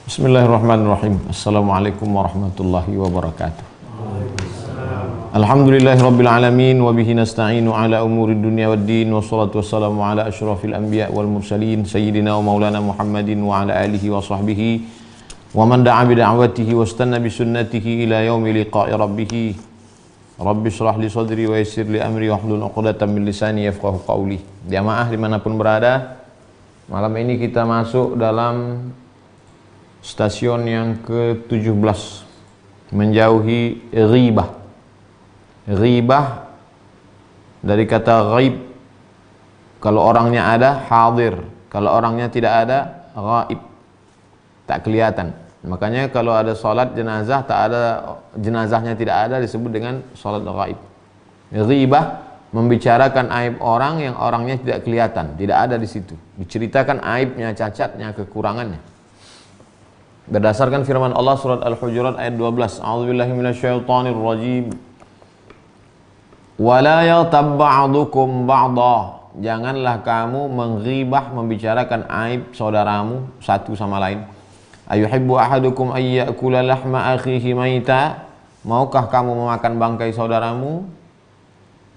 Bismillahirrahmanirrahim. Assalamualaikum warahmatullahi wabarakatuh. Alhamdulillahirabbil alamin wa bihi nasta'inu ala umurid dunya waddin, wassalatu wassalamu ala asyrafil anbiya wal mursalin sayyidina wa maulana Muhammadin wa ala alihi wa sahbihi wa man da'a bi da'watihi wastanna bi sunnatihi ila yaumi liqa'i rabbih. Rabbi shrah li sadri wa yassir li amri wahlul 'uqdatam min lisani yafqahu qawli. Jamaah dimanapun berada, malam ini kita masuk dalam stasiun yang ke-17, menjauhi ghibah. Ghibah dari kata ghaib, kalau orangnya ada, hadir. Kalau orangnya tidak ada, ghaib, tak kelihatan. Makanya kalau ada salat jenazah, tak ada, jenazahnya tidak ada, disebut dengan salat ghaib. Ghibah membicarakan aib orang yang orangnya tidak kelihatan, tidak ada di situ. Diceritakan aibnya, cacatnya, kekurangannya. Berdasarkan firman Allah surat Al-Hujurat ayat 12, A'udzubillahi minasyaitonir rajim. Wala yaghtab ba'dukum ba'dha. Janganlah kamu menghibah, membicarakan aib saudaramu satu sama lain. Ayuhibbu ahadukum ay ya'kula lahma akhihi maita. Maukah kamu memakan bangkai saudaramu?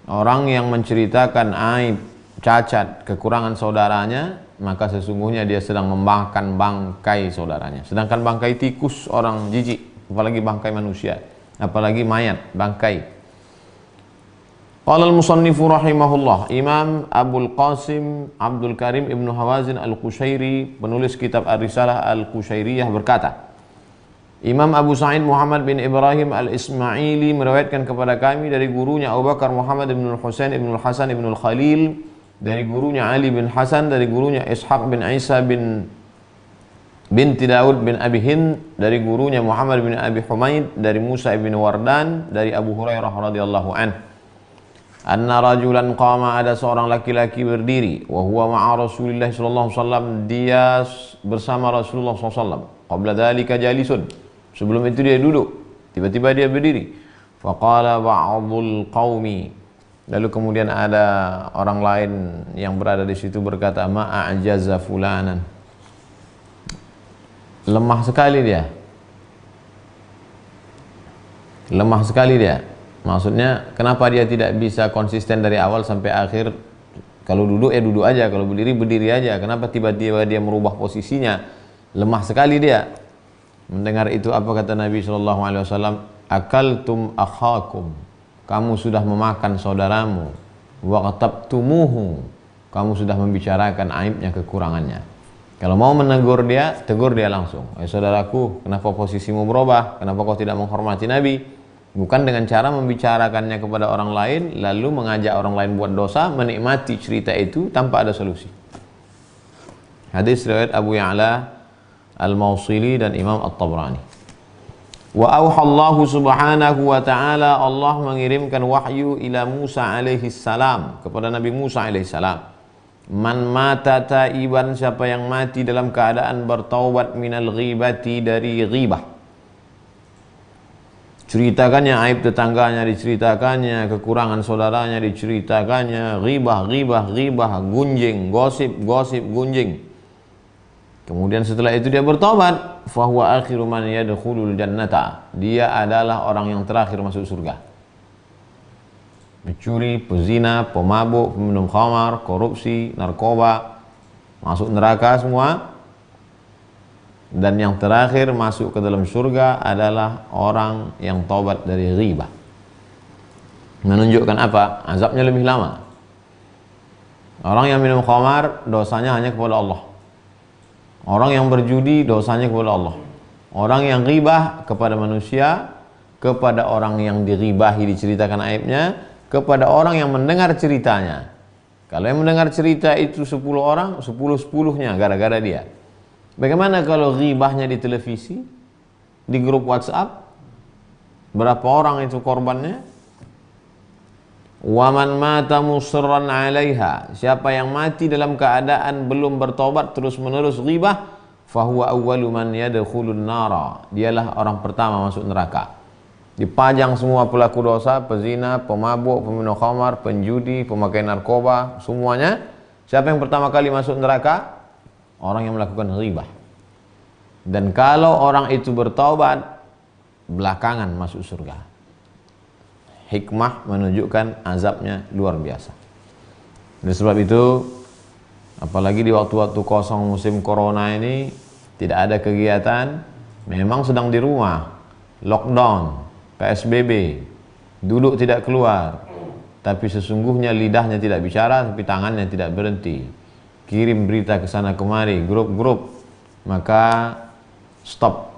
Orang yang menceritakan aib, cacat, kekurangan saudaranya, maka sesungguhnya dia sedang memakan bangkai saudaranya. Sedangkan bangkai tikus orang jijik, apalagi bangkai manusia, apalagi mayat, bangkai. Qala al-musannifu rahimahullah, Imam Abul Qasim Abdul Karim Ibnu Hawazin Al-Qushairi, penulis kitab Ar-Risalah Al-Qushairiyah, berkata, Imam Abu Sa'id Muhammad bin Ibrahim Al-Ismaili meriwayatkan kepada kami dari gurunya Abu Bakar Muhammad bin Husain bin Hasan bin Khalil, dari gurunya Ali bin Hasan, dari gurunya Ishaq bin Isa binti Daud bin Abi Hind, dari gurunya Muhammad bin Abi Humaid, dari Musa bin Wardan, dari Abu Hurairah radhiyallahu anhu, anna rajulan qama, ada seorang laki-laki berdiri, wa huwa ma'a Rasulillah sallallahu alaihi wasallam, dia bersama Rasulullah sallallahu alaihi wasallam, qabla dzalika jalisun, sebelum itu dia duduk, tiba-tiba dia berdiri, faqala ba'dul qaumi, lalu kemudian ada orang lain yang berada di situ berkata, ma'ajaza fulanan, lemah sekali dia, lemah sekali dia. Maksudnya kenapa dia tidak bisa konsisten dari awal sampai akhir? Kalau duduk ya duduk aja, kalau berdiri berdiri aja. Kenapa tiba-tiba dia merubah posisinya? Lemah sekali dia. Mendengar itu apa kata Nabi SAW? Akaltum akhakum, kamu sudah memakan saudaramu. Wa qatabtumuhu, kamu sudah membicarakan aibnya, kekurangannya. Kalau mau menegur dia, tegur dia langsung. Saudaraku, kenapa posisimu berubah? Kenapa kau tidak menghormati Nabi? Bukan dengan cara membicarakannya kepada orang lain, lalu mengajak orang lain buat dosa, menikmati cerita itu tanpa ada solusi. Hadis riwayat Abu Ya'la Al-Mawsili dan Imam At-Tabrani. Wa auhallahu subhanahu wa ta'ala, Allah mengirimkan wahyu ila Musa alaihi salam, kepada Nabi Musa alaihi salam. Man mata taiban, siapa yang mati dalam keadaan bertaubat, minal ghibati, dari ghibah. Ceritakannya aib tetangganya, diceritakannya kekurangan saudaranya, diceritakannya ghibah, gunjing, gosip, gunjing. Kemudian setelah itu dia bertobat, fahuwa akhiru man yadkhulul jannata, dia adalah orang yang terakhir masuk surga. Mencuri, pezina, pemabuk, peminum khamar, korupsi, narkoba, masuk neraka semua. Dan yang terakhir masuk ke dalam surga adalah orang yang taubat dari ghibah. Menunjukkan apa? Azabnya lebih lama. Orang yang minum khamar, dosanya hanya kepada Allah. Orang yang berjudi, dosanya kepada Allah. Orang yang ghibah, kepada manusia, kepada orang yang dighibahi, diceritakan aibnya, kepada orang yang mendengar ceritanya. Kalau yang mendengar cerita itu 10 orang, 10-10-nya gara-gara dia. Bagaimana kalau ghibahnya di televisi, di grup WhatsApp? Berapa orang itu korbannya? Waman mata musirran 'alaiha, siapa yang mati dalam keadaan belum bertobat terus-menerus ghibah, fahuwa awwalu man yadkhulun nara, dialah orang pertama masuk neraka. Dipajang semua pelaku dosa, pezina, pemabuk, peminum khamar, penjudi, pemakai narkoba, semuanya. Siapa yang pertama kali masuk neraka? orang yang melakukan ghibah. Dan kalau orang itu bertaubat, belakangan masuk surga. Hikmah menunjukkan azabnya luar biasa. Oleh sebab itu, apalagi di waktu-waktu kosong musim corona ini, tidak ada kegiatan, memang sedang di rumah, lockdown, PSBB, duduk tidak keluar, tapi sesungguhnya lidahnya tidak bicara, tapi tangannya tidak berhenti, kirim berita ke sana kemari, grup-grup, maka stop,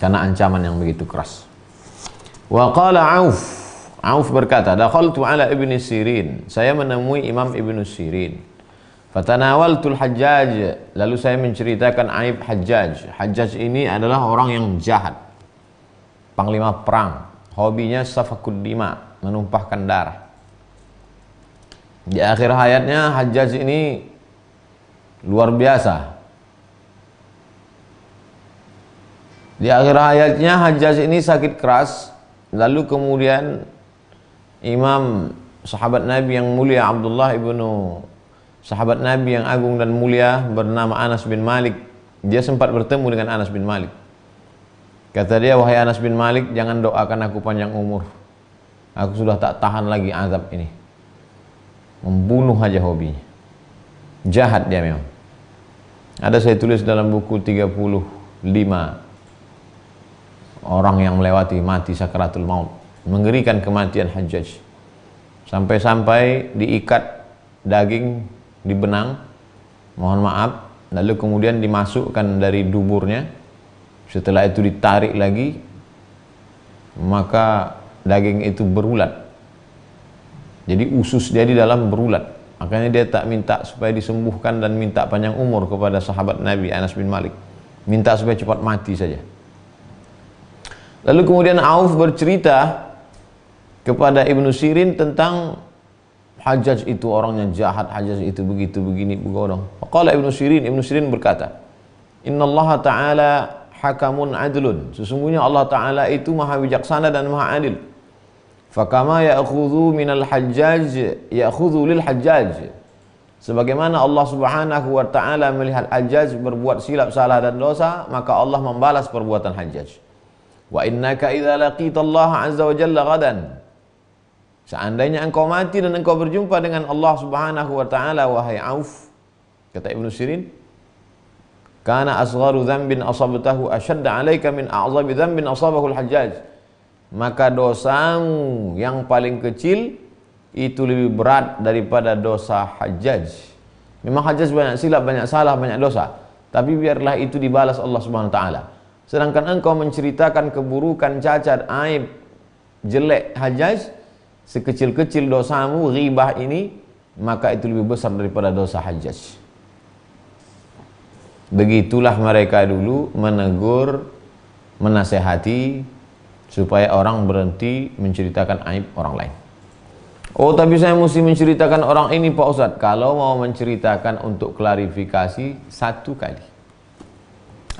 karena ancaman yang begitu keras. Wa qala Auf berkata, dakhaltu ala Ibnu Sirin, saya menemui Imam Ibnu Sirin. Fatanawaltul Hajjaj, lalu saya menceritakan aib Hajjaj. Hajjaj ini adalah orang yang jahat, panglima perang, hobinya safakud dima, menumpahkan darah. Di akhir hayatnya Hajjaj ini luar biasa. Di akhir hayatnya Hajjaj ini sakit keras. Lalu kemudian Imam sahabat Nabi yang mulia Abdullah ibnu sahabat Nabi yang agung dan mulia bernama Anas bin Malik, dia sempat bertemu dengan Anas bin Malik. Kata dia, wahai Anas bin Malik, jangan doakan aku panjang umur, aku sudah tak tahan lagi azab ini. Membunuh aja hobinya, jahat dia memang. Ada saya tulis dalam buku 35 orang yang melewati mati sakaratul maut, mengerikan kematian Hajjaj. Sampai-sampai diikat daging di benang, mohon maaf, lalu kemudian dimasukkan dari duburnya, setelah itu ditarik lagi, maka daging itu berulat, jadi usus dia di dalam berulat. Makanya dia tak minta supaya disembuhkan dan minta panjang umur kepada sahabat Nabi Anas bin Malik, minta supaya cepat mati saja. Lalu kemudian Auf bercerita kepada Ibnu Sirin tentang Hajjaj itu orangnya jahat, Hajjaj itu begitu begini begodong. Qala Ibnu Sirin berkata, Innallaha ta'ala hakamun adlun, sesungguhnya Allah Ta'ala itu maha bijaksana dan maha adil. Fakama ya'khudhu minal Hajjaj ya'khudhu lil Hajjaj, sebagaimana Allah Subhanahu wa Ta'ala melihat Hajjaj berbuat silap, salah dan dosa, maka Allah membalas perbuatan Hajjaj. Wa innaka idza laqitallaha azza wa jalla ghadan, seandainya engkau mati dan engkau berjumpa dengan Allah Subhanahu wa Ta'ala, wahai Auf, kata Ibnu Sirin, kana asgharu dhanbin asabtahu ashadda 'alaika min a'zabi dhanbin asabahu al-Hajjaj, maka dosamu yang paling kecil itu lebih berat daripada dosa Hajjaj. Memang Hajjaj banyak silap, banyak salah, banyak dosa, tapi biarlah itu dibalas Allah Subhanahu wa Ta'ala. Sedangkan engkau menceritakan keburukan, cacat, aib, jelek Hajjaj, sekecil-kecil dosamu ghibah ini, maka itu lebih besar daripada dosa Hajjaj. Begitulah mereka dulu menegur, menasehati supaya orang berhenti menceritakan aib orang lain. Oh, tapi saya mesti menceritakan orang ini Pak Ustadz. Kalau mau menceritakan untuk klarifikasi, satu kali.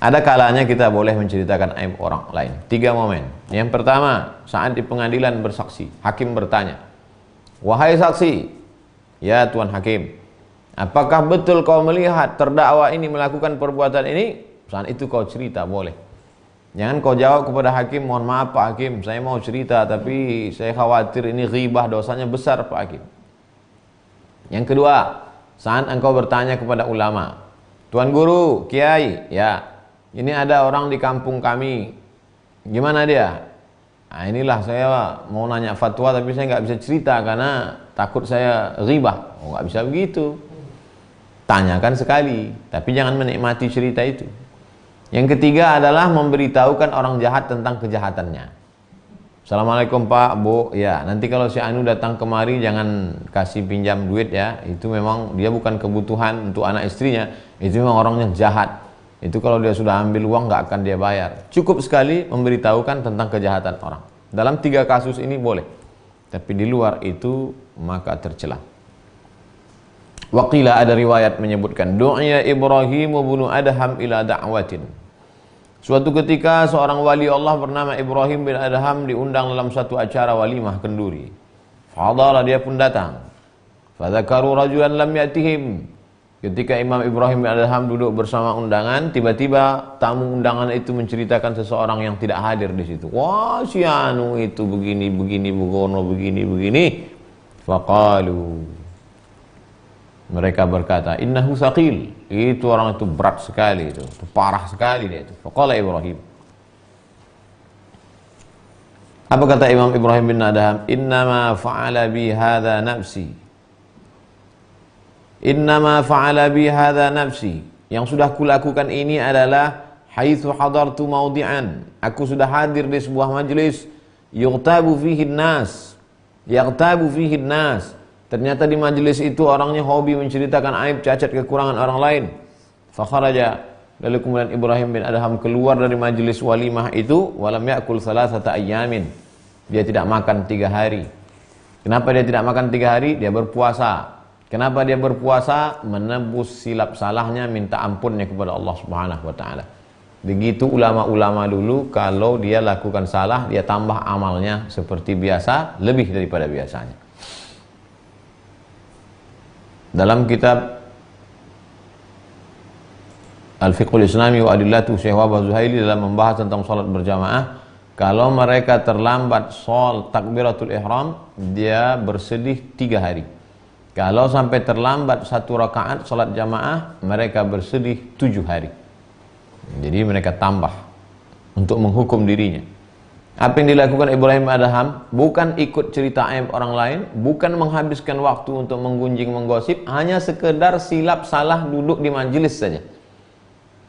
Ada kalanya kita boleh menceritakan aib orang lain. 3 momen. Yang pertama, saat di pengadilan bersaksi, hakim bertanya, wahai saksi, ya Tuan Hakim, apakah betul kau melihat terdakwa ini melakukan perbuatan ini? Saat itu kau cerita, boleh. Jangan kau jawab kepada hakim, mohon maaf Pak Hakim, saya mau cerita tapi saya khawatir ini ghibah, dosanya besar Pak Hakim. Yang kedua, saat engkau bertanya kepada ulama, Tuan Guru, Kiai, ya, ini ada orang di kampung kami, gimana dia? Nah, inilah saya mau nanya fatwa tapi saya nggak bisa cerita karena takut saya ghibah. Oh, nggak bisa begitu. Tanyakan sekali, tapi jangan menikmati cerita itu. Yang ketiga adalah memberitahukan orang jahat tentang kejahatannya. Assalamualaikum Pak, Bu, ya nanti kalau si Anu datang kemari jangan kasih pinjam duit ya. Itu memang dia bukan kebutuhan untuk anak istrinya, itu memang orangnya jahat. Itu kalau dia sudah ambil uang nggak akan dia bayar. Cukup sekali memberitahukan tentang kejahatan orang. Dalam 3 kasus ini boleh. Tapi di luar itu maka tercela. Waqila, ada riwayat menyebutkan, du'iya Ibrahim bin Adham ila da'watin. Suatu ketika seorang wali Allah bernama Ibrahim bin Adham diundang dalam satu acara walimah kenduri. Fadala, dia pun datang. Fadzakaru rajulan lam yatihim. Ketika Imam Ibrahim bin Adham duduk bersama undangan, tiba-tiba tamu undangan itu menceritakan seseorang yang tidak hadir di situ. Wah, si anu itu begini, begono, begini. Faqalu, mereka berkata, innahu thaqil, itu orang itu berat sekali, itu parah sekali dia itu. Faqala Ibrahim, apa kata Imam Ibrahim bin Adham? Innama fa'ala bi hadha nafsi. Innama fa'ala bi hadha nafsi. Yang sudah kulakukan ini adalah haitsu hadartu maudi'an. Aku sudah hadir di sebuah majelis yughtabu fihi nas. Yaghtabu fihi nas. Ternyata di majelis itu orangnya hobi menceritakan aib, cacat, kekurangan orang lain. Fa kharaja. Lalu kemudian Ibrahim bin Adham keluar dari majelis walimah itu, walam ya'kul salasata ayyamin. Dia tidak makan 3 hari. Kenapa dia tidak makan 3 hari? Dia berpuasa. Kenapa dia berpuasa? Menebus silap salahnya, minta ampunnya kepada Allah Subhanahu wa taala. Begitu ulama-ulama dulu, kalau dia lakukan salah, dia tambah amalnya seperti biasa, lebih daripada biasanya. Dalam kitab Al-Fiqhul Islami wa Adillatu Syekh Wahbah Zuhaili dalam membahas tentang salat berjamaah, kalau mereka terlambat salat takbiratul ihram, dia bersedih 3 hari. Kalau sampai terlambat 1 rakaat salat jamaah, mereka bersedih 7 hari. Jadi mereka tambah untuk menghukum dirinya. Apa yang dilakukan Ibrahim Adham bukan ikut cerita aib orang lain, bukan menghabiskan waktu untuk menggunjing, menggosip, hanya sekedar silap salah duduk di majelis saja.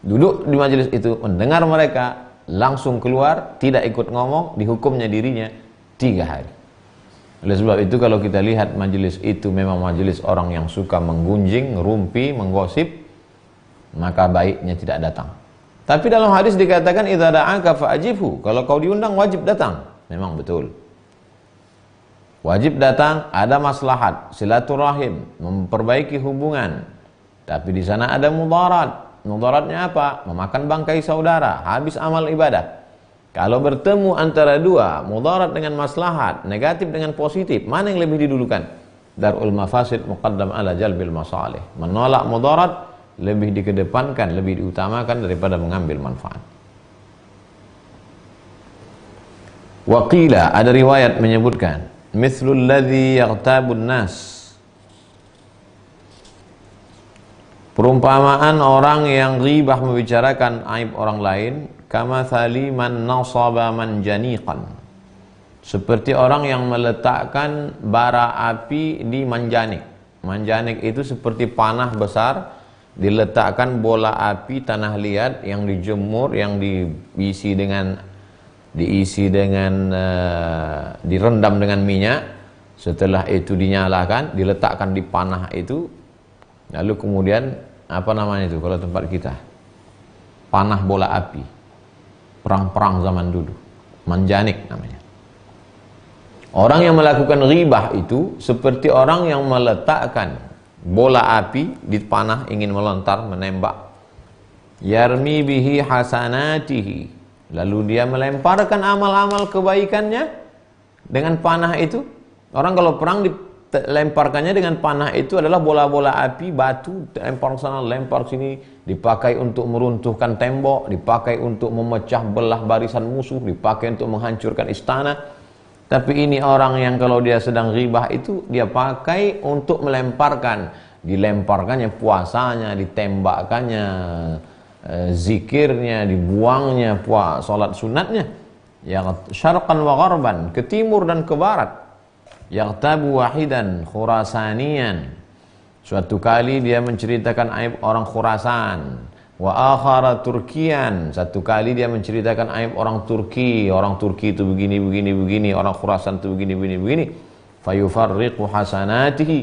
Duduk di majelis itu, mendengar mereka, langsung keluar, tidak ikut ngomong, dihukumnya dirinya 3 hari. Oleh sebab itu kalau kita lihat majelis itu memang majelis orang yang suka menggunjing, ngerumpi, menggosip, maka baiknya tidak datang. Tapi dalam hadis dikatakan idza da'aka fa'ajibhu, kalau kau diundang wajib datang. Memang betul. Wajib datang, ada maslahat, silaturahim, memperbaiki hubungan. Tapi di sana ada mudarat. Mudaratnya apa? Memakan bangkai saudara, habis amal ibadah. Kalau bertemu antara dua, mudarat dengan maslahat, negatif dengan positif, mana yang lebih didulukan? Darul mafasid muqaddam ala jalbil masalih. Menolak mudarat lebih dikedepankan, lebih diutamakan daripada mengambil manfaat. Waqila, ada riwayat menyebutkan, mithlul ladzi yaghtabun nas. Perumpamaan orang yang ghibah membicarakan aib orang lain, kamathali man nasaba manjaniqan, seperti orang yang meletakkan bara api di manjanik. Manjanik itu seperti panah besar, diletakkan bola api tanah liat yang dijemur, yang direndam dengan minyak. Setelah itu dinyalakan, diletakkan di panah itu, lalu kemudian apa namanya itu kalau tempat kita, panah bola api, perang-perang zaman dulu, manjanik namanya. Orang yang melakukan ghibah itu seperti orang yang meletakkan bola api di panah, ingin melontar, menembak. Yarmi bihi hasanatihi, lalu dia melemparkan amal-amal kebaikannya dengan panah itu. Orang kalau perang dilemparkannya dengan panah itu adalah bola-bola api, batu, lempar sana, lempar sini, dipakai untuk meruntuhkan tembok, dipakai untuk memecah belah barisan musuh, dipakai untuk menghancurkan istana. Tapi ini orang yang kalau dia sedang ghibah itu, dia pakai untuk melemparkan, dilemparkannya puasanya, ditembakkannya zikirnya, dibuangnya salat sunatnya, yang syarqan wa gharban, ke timur dan ke barat. Yaghtabu wahidan khurasanian, suatu kali dia menceritakan aib orang Khurasan. Wa akhara Turkian, satu kali dia menceritakan aib orang Turki. Orang Turki itu begini, orang Khurasan itu begini. Fayufarriqu hasanatihi,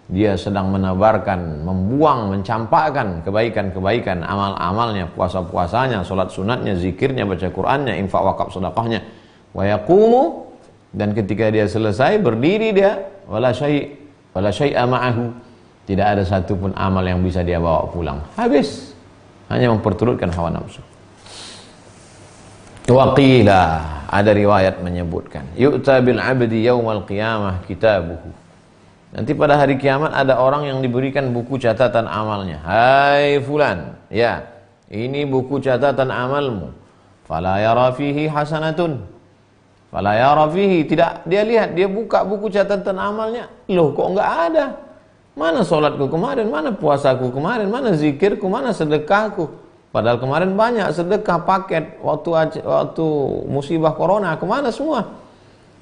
dia sedang menebarkan, membuang, mencampakkan kebaikan-kebaikan, amal-amalnya, puasa-puasanya, salat sunatnya, zikirnya, baca Qur'annya, infak wakaf sedekahnya. Wa yaqumu, dan ketika dia selesai berdiri dia, wala syai'a ma'ahu, tidak ada satupun amal yang bisa dia bawa pulang, habis, hanya memperturutkan hawa nafsu. Waqila, ada riwayat menyebutkan, yu'ta bil abdi yaumal qiyamah kitabuhu, Nanti pada hari kiamat ada orang yang diberikan buku catatan amalnya. Hai fulan, ya, ini buku catatan amalmu. Fala yara fihi hasanatun. Fala yara fihi, tidak dia lihat, dia buka buku catatan amalnya. Loh, kok enggak ada? Mana sholatku kemarin, mana puasaku kemarin, mana zikirku, mana sedekahku? Padahal kemarin banyak sedekah paket waktu musibah corona, kemana semua?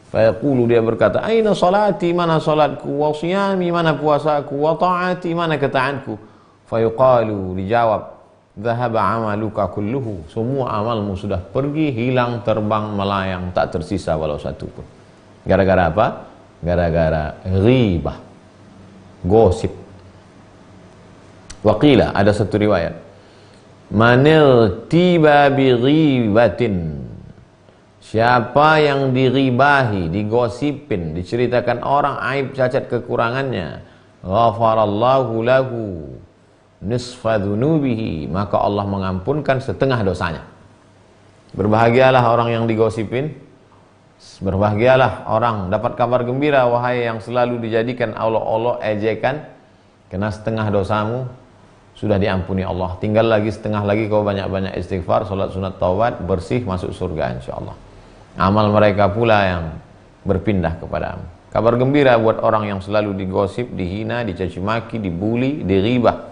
Fayaqulu, dia berkata, aina salati, mana salatku, wa siyami, mana puasaku, wa ta'ati, mana ketaanku. Fayuqalu, dijawab, dhahaba amaluka kulluhu, semua amalmu sudah pergi, hilang, terbang, melayang, tak tersisa walau satu pun. Gara-gara apa? Gara-gara ghibah, gosip. Waqila, ada satu riwayat, manil tiba bi ghibatin, siapa yang diribahi, digosipin, diceritakan orang aib, cacat, kekurangannya, ghafarallahu lahu nisfa dhunubihi, maka Allah mengampunkan setengah dosanya. Berbahagialah orang yang digosipin, berbahagialah orang dapat kabar gembira, wahai yang selalu dijadikan Allah ejekan, karena setengah dosamu sudah diampuni Allah. Tinggal lagi setengah lagi, kau banyak-banyak istighfar, salat sunat taubat, bersih, masuk surga insyaallah. Amal mereka pula yang berpindah kepadamu. Kabar gembira buat orang yang selalu digosip, dihina, dicaci maki, dibuli, diribah.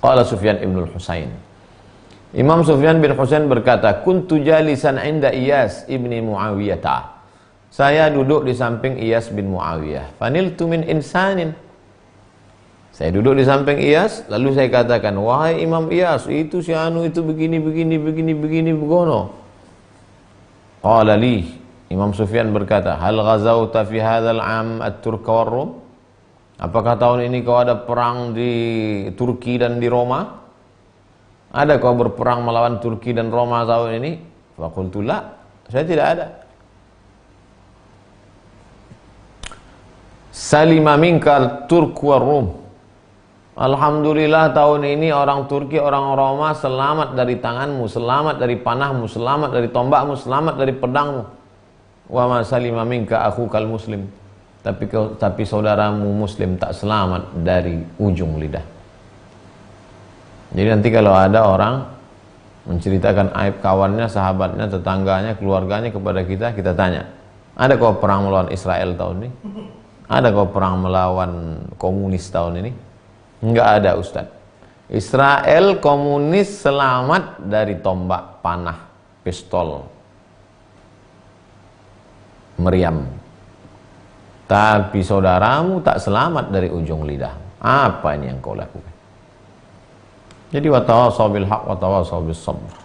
Qala Sufyan ibn al-Husain, Imam Sufyan bin Husain berkata, kuntu jalisan inda Iyas ibni Muawiyah. Saya duduk di samping Iyas bin Muawiyah. Faniltu min insanin. Saya duduk di samping Iyas, lalu saya katakan, wahai Imam Iyas, itu si anu itu begini begono. Qala li, Imam Sufyan berkata, hal ghazawta fi hadzal am at-Turk wa Rum? Apakah tahun ini kau ada perang di Turki dan di Roma? Ada kau berperang melawan Turki dan Roma tahun ini? Faqultu la, saya tidak ada. Salima minka Turk wa Rum. Alhamdulillah tahun ini orang Turki, orang Roma selamat dari tanganmu, selamat dari panahmu, selamat dari tombakmu, selamat dari pedangmu. Wa ma salima minka akhukal muslim. Tapi saudaramu muslim tak selamat dari ujung lidah. Jadi nanti kalau ada orang menceritakan aib kawannya, sahabatnya, tetangganya, keluarganya kepada kita, kita tanya, ada kau perang melawan Israel tahun ini? Ada kau perang melawan komunis tahun ini? Enggak ada, Ustaz. Israel komunis selamat dari tombak, panah, pistol, meriam. Tapi saudaramu tak selamat dari ujung lidah. Apa ini yang kau lakukan? Jadi watawassaw bil haq watawassaw bis sabr.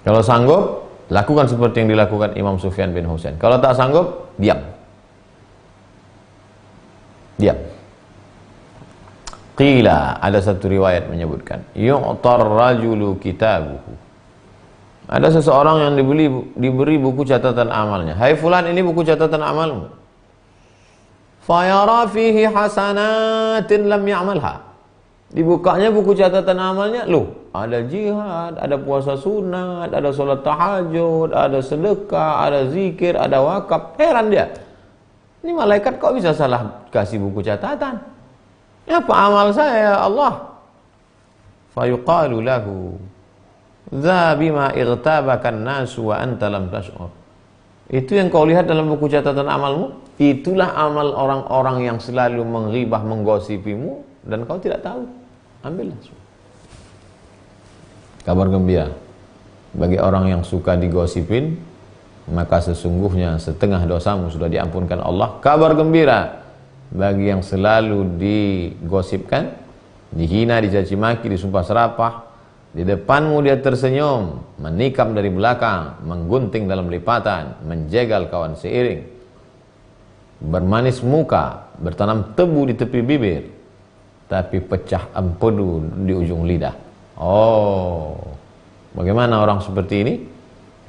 Kalau sanggup, lakukan seperti yang dilakukan Imam Sufyan bin Husain. Kalau tak sanggup, diam. Diam. Qila, ada satu riwayat menyebutkan, yu'tar rajulu kitabuhu. Ada seseorang yang diberi buku catatan amalnya. Hai fulan, ini buku catatan amalmu. Fayara fihi hasanatin lam ya'malha. Dibukanya buku catatan amalnya, loh, ada jihad, ada puasa sunat, ada sholat tahajud, ada sedekah, ada zikir, ada wakaf. Heran dia. Ini malaikat kok bisa salah kasih buku catatan? Apa amal saya ya Allah? Fayuqalu lahu dza bima igtabaka an-nasu wa anta lam tash'ur. Itu yang kau lihat dalam buku catatan amalmu, itulah amal orang-orang yang selalu menghibah, menggosipimu dan kau tidak tahu. Ambillah. Kabar gembira bagi orang yang suka digosipin, maka sesungguhnya setengah dosamu sudah diampunkan Allah. Kabar gembira bagi yang selalu digosipkan, dihina, dicaci maki, disumpah serapah, di depanmu dia tersenyum, menikam dari belakang, menggunting dalam lipatan, menjegal kawan seiring, bermanis muka, bertanam tebu di tepi bibir, tapi pecah empedu di ujung lidah. Oh, bagaimana orang seperti ini?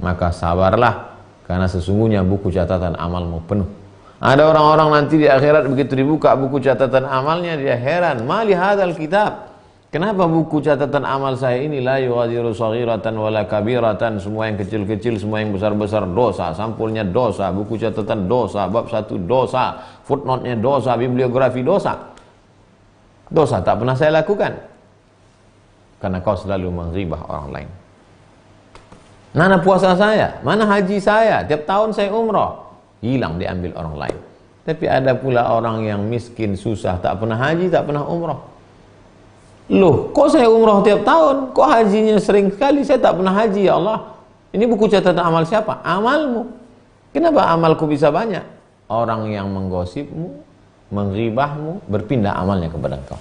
Maka sabarlah, karena sesungguhnya buku catatan amalmu penuh. Ada orang-orang nanti di akhirat begitu dibuka buku catatan amalnya, dia heran, mali hadzal kitab, Kenapa buku catatan amal saya ini la yughadiru saghiratan wala kabiratan, semua yang kecil-kecil, semua yang besar-besar dosa, sampulnya dosa, buku catatan dosa, bab 1 dosa, footnote-nya dosa, bibliografi dosa. Dosa tak pernah saya lakukan. Karena kau selalu menghibah orang lain. Mana puasa saya? Mana haji saya? Tiap tahun saya umrah. Hilang diambil orang lain. Tapi ada pula orang yang miskin, susah, tak pernah haji, tak pernah umrah. Loh, kok saya umrah tiap tahun? Kok hajinya sering sekali? Saya tak pernah haji, ya Allah. Ini buku catatan amal siapa? Amalmu. Kenapa amalku bisa banyak? Orang yang menggosipmu, menghibahmu, berpindah amalnya kepada engkau.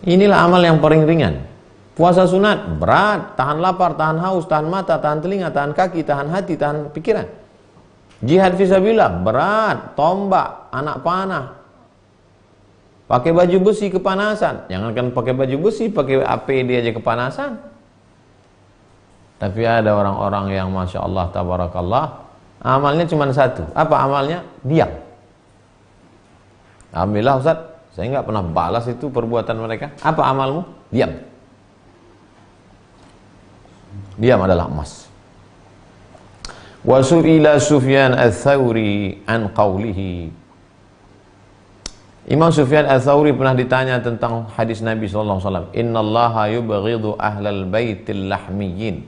Inilah amal yang paling ringan. Puasa sunat, berat, tahan lapar, tahan haus, tahan mata, tahan telinga, tahan kaki, tahan hati, tahan pikiran. Jihad fisabilillah, berat, tombak, anak panah. Pakai baju besi kepanasan. Jangankan pakai baju besi, pakai APD aja kepanasan. Tapi ada orang-orang yang Masya Allah, tabarakallah, amalnya cuma satu. Apa amalnya? Diam. Alhamdulillah Ustaz, saya nggak pernah balas itu perbuatan mereka. Apa amalmu? Diam. Diam adalah emas. Wa su'ila Sufyan ats-Tsauri an qawlihi. Imam Sufyan ats-Tsauri pernah ditanya tentang hadis Nabi sallallahu alaihi wasallam, "Innallaha yubghidu ahlal baitil lahmiyyin."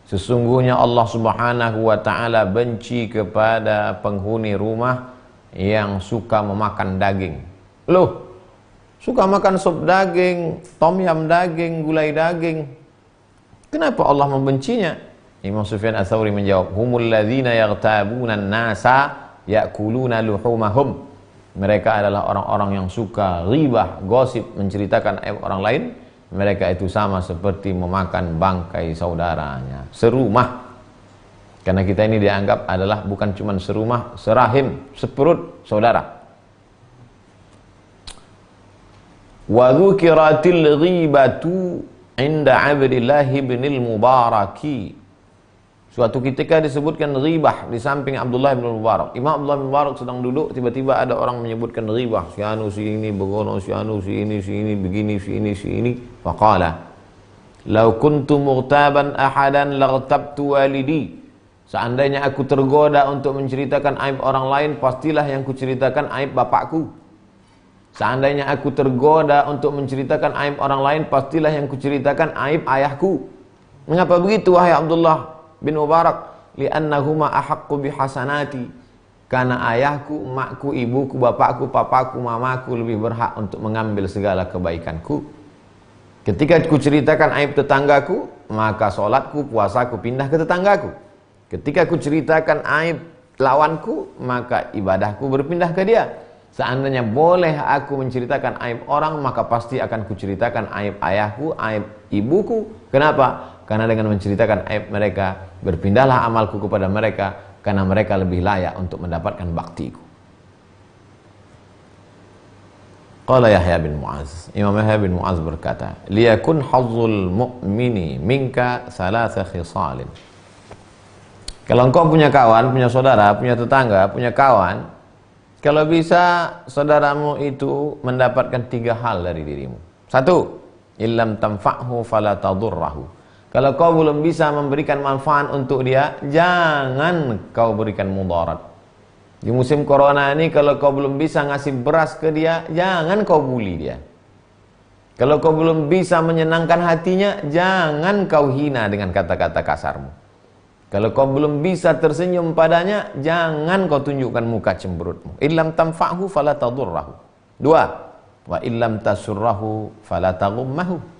Sesungguhnya Allah Subhanahu wa taala benci kepada penghuni rumah yang suka memakan daging. Loh, suka makan sup daging, tom yam daging, gulai daging. Kenapa Allah membencinya? Imam Sufyan ats-Tsauri menjawab, "Humul ladzina yaghtabuna an-nasa ya'kuluna luhumahum." Mereka adalah orang-orang yang suka ghibah, gosip, menceritakan aib orang lain. Mereka itu sama seperti memakan bangkai saudaranya, serumah. Karena kita ini dianggap adalah bukan cuma serumah, serahim, seperut saudara. Wa dzukiratil ghibatu 'inda 'Abdillah bin al-Mubaraki. Suatu ketika disebutkan ghibah di samping Abdullah bin Mubarak. Imam Abdullah bin Mubarak sedang duduk, tiba-tiba ada orang menyebutkan ghibah. Si anu, si ini, begono, si anu, si ini, begini, si ini. Faqala, "Lau kuntu mughtaban ahadan laghtabtu walidi." Seandainya aku tergoda untuk menceritakan aib orang lain, pastilah yang kuceritakan aib bapakku. Seandainya aku tergoda untuk menceritakan aib orang lain, pastilah yang kuceritakan aib ayahku. Mengapa begitu wahai Abdullah bin Mubarak? Li'annahuma ahaqqu bihasanati. Karena ayahku, emakku, ibuku, bapakku, papaku, mamaku lebih berhak untuk mengambil segala kebaikanku. Ketika ku ceritakan aib tetanggaku, maka sholatku, puasaku pindah ke tetanggaku. Ketika ku ceritakan aib lawanku, maka ibadahku berpindah ke dia. Seandainya boleh aku menceritakan aib orang, maka pasti akan kuceritakan aib ayahku, aib ibuku. Kenapa? Karena dengan menceritakan aib mereka, berpindahlah amalku kepada mereka, karena mereka lebih layak untuk mendapatkan baktiku. Qala Yahya bin Mu'az, Imam Yahya bin Mu'az berkata, "Liyakun hazzul mu'mini minka thalatha khisalin." Kalau engkau punya kawan, punya saudara, punya tetangga, punya kawan, kalau bisa saudaramu itu mendapatkan 3 hal dari dirimu. 1, illam tanfa'hu fala tadurrahu. Kalau kau belum bisa memberikan manfaat untuk dia, jangan kau berikan mudarat. Di musim corona ini, kalau kau belum bisa ngasih beras ke dia, jangan kau bully dia. Kalau kau belum bisa menyenangkan hatinya, jangan kau hina dengan kata-kata kasarmu. Kalau kau belum bisa tersenyum padanya, jangan kau tunjukkan muka cemberutmu. Illam tanfa'hu fala tadurrahu. 2, wa illam tasurrahu fala taghummahu.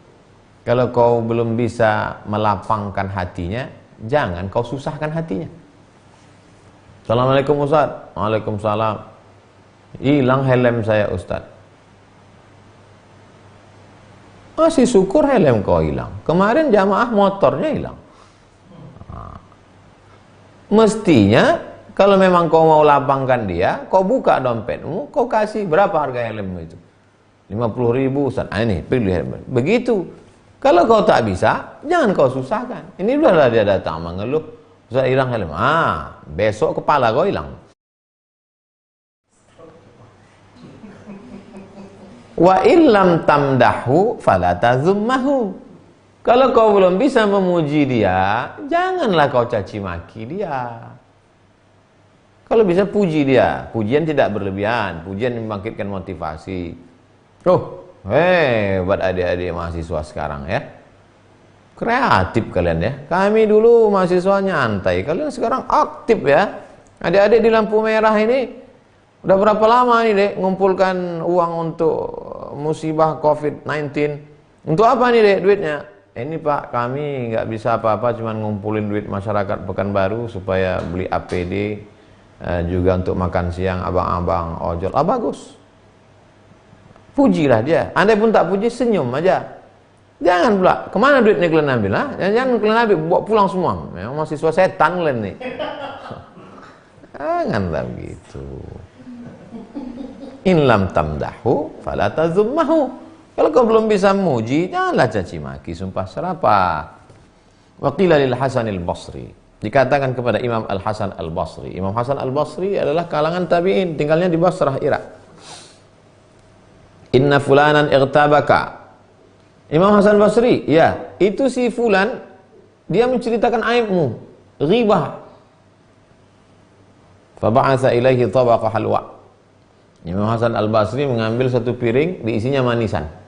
Kalau kau belum bisa melapangkan hatinya, jangan kau susahkan hatinya. Assalamualaikum Ustaz. Waalaikumsalam. Hilang helm saya Ustaz. Masih syukur helm kau hilang. Kemarin jamaah motornya hilang. Mestinya kalau memang kau mau lapangkan dia, kau buka dompetmu, kau kasih berapa harga helmmu itu? 50.000 Ustaz. Ini pilih helm. Begitu. Kalau kau tak bisa, jangan kau susahkan. Ini udahlah dia datang mengeluh, Ustaz hilang helm. Besok kepala kau hilang. Wa illam tamdahu fala tazummahu. Kalau kau belum bisa memuji dia, janganlah kau caci maki dia. Kalau bisa puji dia, pujian tidak berlebihan, pujian membangkitkan motivasi. Oh, hebat adik-adik mahasiswa sekarang ya. Kreatif kalian ya. Kami dulu mahasiswa nyantai, kalian sekarang aktif ya. Adik-adik di lampu merah ini udah berapa lama nih dek ngumpulkan uang untuk musibah COVID-19? Untuk apa nih dek duitnya? Ini Pak, kami nggak bisa apa-apa, cuman ngumpulin duit masyarakat Pekanbaru supaya beli APD, juga untuk makan siang abang-abang ojol. Ah bagus, pujilah dia. Andai pun tak puji, senyum aja. Jangan pula, kemana duitnya kalian ambil? Jangan kalian ambil, bawa pulang semua. Memang mahasiswa setan kalian nih. Janganlah begitu. In lam tamdahu fala tazummahu. Kalau kau belum bisa muji, janganlah caci maki, sumpah serapah. Wa qila lil Hasan al-Basri, dikatakan kepada Imam Al-Hasan Al-Basri. Imam Hasan Al-Basri adalah kalangan tabi'in, tinggalnya di Basrah, Irak. Inna fulanan irtabaka. Imam Hasan Basri, ya, itu si fulan, dia menceritakan aibmu, ghibah. Fa ba'atha ilaihi tabaqa halwa. Imam Hasan Al-Basri mengambil satu piring, diisinya manisan.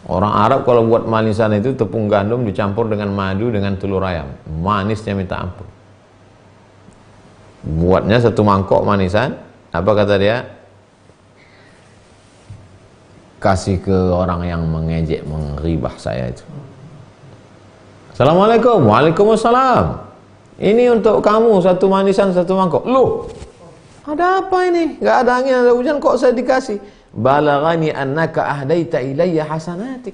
Orang Arab kalau buat manisan itu tepung gandum dicampur dengan madu dengan telur ayam, manisnya minta ampun. Buatnya satu mangkok manisan, apa kata dia? Kasih ke orang yang mengejek, mengribah saya itu. Assalamualaikum. Waalaikumsalam. Ini untuk kamu satu manisan satu mangkok. Loh, ada apa ini? Gak ada angin, ada hujan, kok saya dikasih? Balagani annaka ahdaita ilayya hasanatik.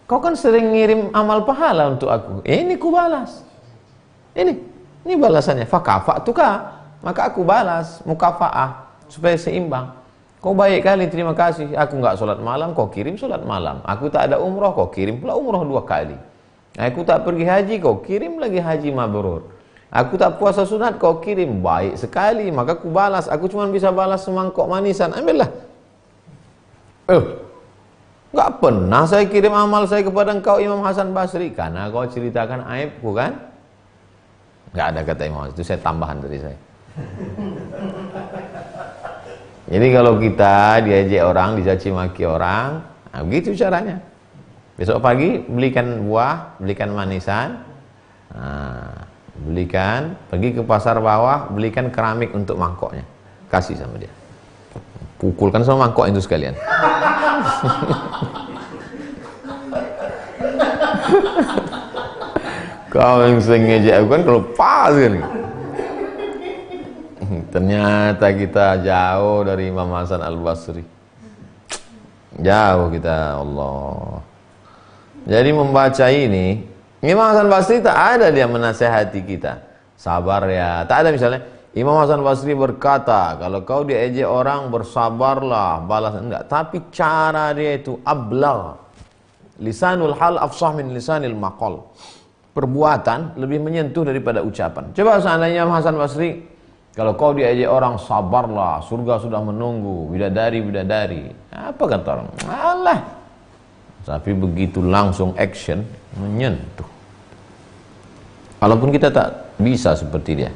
Kau kan sering ngirim amal pahala untuk aku. Ini ku balas. Ini balasannya. Fakafa'tuka, maka aku balas mukafa'ah supaya seimbang. Kau baik kali, terima kasih. Aku enggak sholat malam, kau kirim sholat malam. Aku tak ada umroh, kau kirim pula umroh 2 kali. Aku tak pergi haji, kau kirim lagi haji mabrur. Aku tak puasa sunat, kau kirim, baik sekali, maka aku balas. Aku cuma bisa balas semangkok manisan, ambillah. Gak pernah saya kirim amal saya kepada engkau Imam Hasan Basri, karena kau ceritakan aibku kan? Gak ada kata Imam Hasan, itu saya tambahan dari saya. Jadi kalau kita diajak orang, dicaci maki orang, nah begitu caranya. Besok pagi belikan buah, belikan manisan, belikan, pergi ke pasar bawah, belikan keramik untuk mangkoknya, kasih sama dia, pukulkan sama mangkok itu sekalian. Kau yang sering ngejek aku kan kalau pas kan. Ternyata kita jauh dari Imam Hasan Al-Basri, jauh kita, Allah. Jadi membaca ini, Imam Hasan Basri tak ada dia menasehati kita, sabar ya, tak ada. Misalnya Imam Hasan Basri berkata, kalau kau diejek orang bersabarlah, balas, enggak. Tapi cara dia itu ablagh, lisanul hal afsah min lisanil maqal. Perbuatan lebih menyentuh daripada ucapan. Coba seandainya Imam Hasan Basri, kalau kau diejek orang sabarlah, surga sudah menunggu, bidadari, apa kata orang? Alah. Tapi begitu langsung action, menyentuh. Walaupun kita tak bisa seperti dia.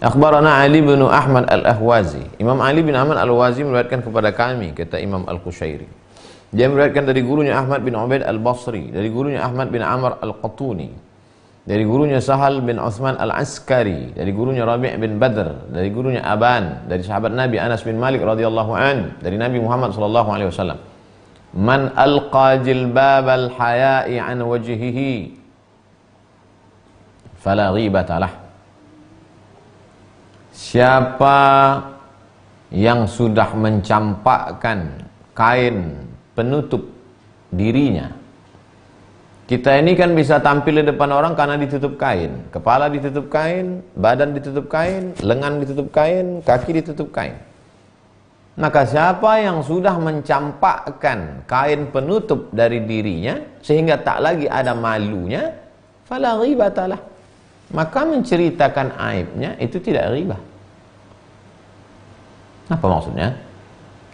Akhbarana Ali bin Ahmad Al-Ahwazi. Imam Ali bin Ahmad Al-Ahwazi meriwayatkan kepada kami, kata Imam Al-Qushairi. Dia meriwayatkan dari gurunya Ahmad bin Ubaid Al-Basri, dari gurunya Ahmad bin Amr Al-Qatuni, dari gurunya Sahal bin Uthman Al-Askari, dari gurunya Rabi' bin Badr, dari gurunya Aban, dari sahabat Nabi Anas bin Malik radhiyallahu an, dari Nabi Muhammad sallallahu alaihi wasallam. Man alqa jilbab al-haya'i an wajhihi fala ghibata lah. Siapa yang sudah mencampakkan kain penutup dirinya. Kita ini kan bisa tampil di depan orang karena ditutup kain. Kepala ditutup kain, badan ditutup kain, lengan ditutup kain, kaki ditutup kain. Maka siapa yang sudah mencampakkan kain penutup dari dirinya sehingga tak lagi ada malunya, fala ghibatalah, maka menceritakan aibnya itu tidak ghibah. Apa maksudnya?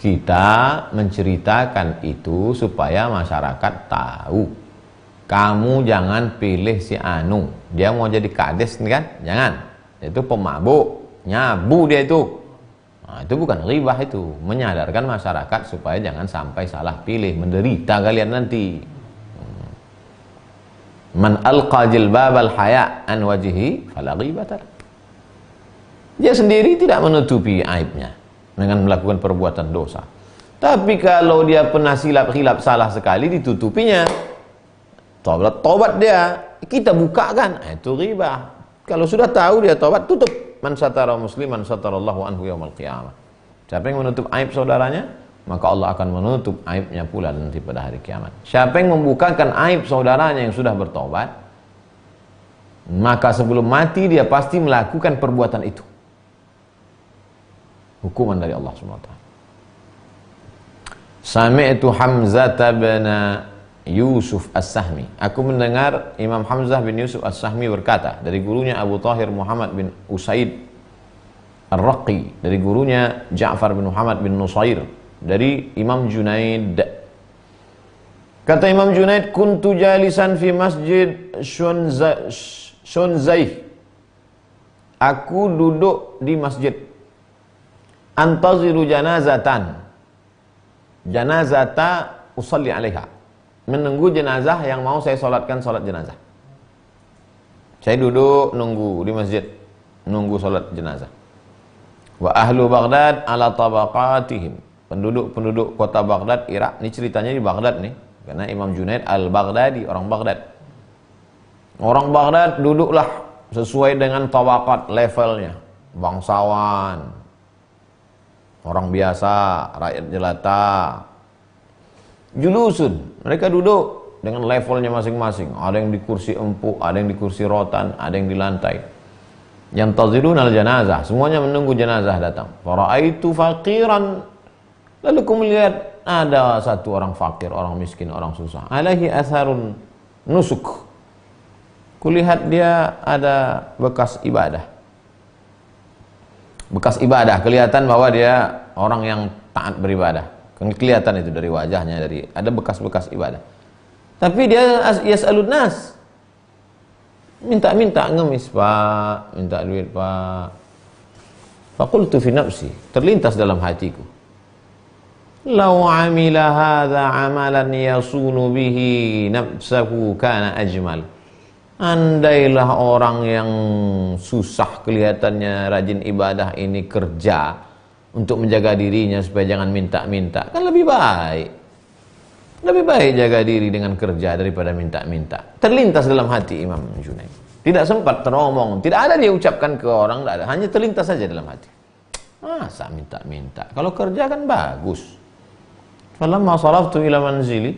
Kita menceritakan itu supaya masyarakat tahu. Kamu jangan pilih si Anu, dia mau jadi kades kan? Jangan. Itu pemabuk, nyabu dia itu. Nah, itu bukan ghibah, itu menyadarkan masyarakat supaya jangan sampai salah pilih, menderita kalian nanti. Man alqa jilbabal haya an wajhi fala ghibata. Dia sendiri tidak menutupi aibnya dengan melakukan perbuatan dosa. Tapi kalau dia pernah silap-silap salah sekali, ditutupinya. Tobat dia, kita bukakan, itu ghibah. Kalau sudah tahu dia tobat, tutup. Man satara musliman satarallahu anhu yaumal qiyamah. Siapa yang menutup aib saudaranya, maka Allah akan menutup aibnya pula nanti pada hari kiamat. Siapa yang membukakan aib saudaranya yang sudah bertobat, maka sebelum mati dia pasti melakukan perbuatan itu. Hukuman dari Allah SWT. Sami'tu Hamzah bin Yusuf As-Sahmi. Aku mendengar Imam Hamzah bin Yusuf As-Sahmi berkata dari gurunya Abu Tahir Muhammad bin Usaid Ar-Raqi, dari gurunya Ja'far bin Muhammad bin Nusair, dari Imam Junaid. Kata Imam Junaid, kuntu jalisan fi masjid Shunzaih. Aku duduk di masjid, antaziru janazatan, janazata usalli alaiha, menunggu jenazah yang mau saya solatkan solat jenazah. Saya duduk nunggu di masjid, nunggu solat jenazah. Wa ahlu Baghdad ala tabaqatihim, penduduk kota Baghdad, Irak. Ini ceritanya di Baghdad nih, karena Imam Junaid al-Baghdadi, orang Baghdad. Orang Baghdad duduklah sesuai dengan tabaqat, levelnya. Bangsawan, orang biasa, rakyat jelata. Julusun, mereka duduk dengan levelnya masing-masing. Ada yang di kursi empuk, ada yang di kursi rotan, ada yang di lantai. Yantazirun al-janazah, semuanya menunggu jenazah datang. Fara'aitu faqiran, lalu aku melihat ada satu orang fakir, orang miskin, orang susah. Alaihi atharun nusuk, kulihat dia ada bekas ibadah. Bekas ibadah, kelihatan bahwa dia orang yang taat beribadah. Kelihatan itu dari wajahnya, dari ada bekas-bekas ibadah. Tapi dia yas'alun nas, minta-minta, ngemis, Pak, minta duit, Pak. Faqultu fi nafsi, terlintas dalam hatiku, law amila hadha amalan yasunu bihi nafsahu kana ajmal. Andailah orang yang susah kelihatannya rajin ibadah ini kerja untuk menjaga dirinya supaya jangan minta-minta, kan lebih baik. Lebih baik jaga diri dengan kerja daripada minta-minta. Terlintas dalam hati Imam Junaid. Tidak sempat teromong, tidak ada dia ucapkan ke orang, tidak ada. Hanya terlintas saja dalam hati. Masa minta-minta? Kalau kerja kan bagus. Falamma saraftu ila manzili,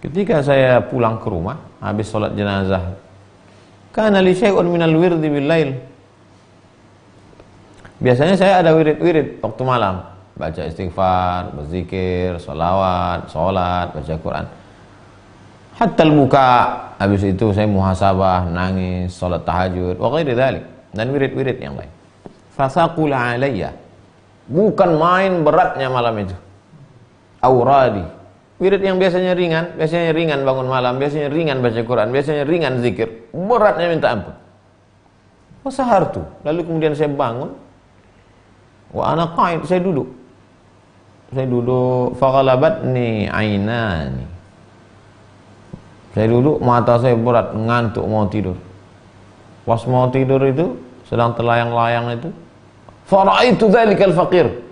ketika saya pulang ke rumah habis sholat jenazah, kana li syai'un minal wirdi bil lail. Biasanya saya ada wirid-wirid waktu malam. Baca istighfar, berzikir, salawat, sholat, baca Quran. Hatta buka, habis itu saya muhasabah, nangis, sholat tahajud, wa ghairi dzalik, dan wirid-wirid yang lain. Fasaqula alayya, bukan main beratnya malam itu. Auradi, wirid yang biasanya ringan bangun malam, biasanya ringan baca Quran, biasanya ringan zikir, beratnya minta ampun. Wasahartu, lalu kemudian saya bangun. Wa ana qa'id, saya duduk, faghalabatni ainani, saya duduk, mata saya berat, ngantuk, mau tidur. Pas mau tidur itu, sedang terlayang-layang itu, fara'aitu dzalikal faqir,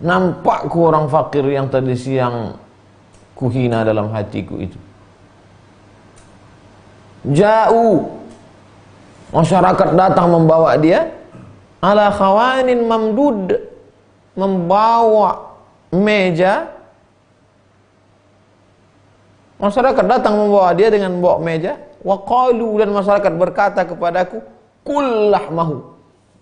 nampakku orang fakir yang tadi siang kuhina dalam hatiku itu. Ja'u, masyarakat datang membawa dia, ala khawanin mamdud, membawa meja. Masyarakat datang membawa dia dengan bawa meja. Wa qalu, dan masyarakat berkata kepadaku, kul lahmahu,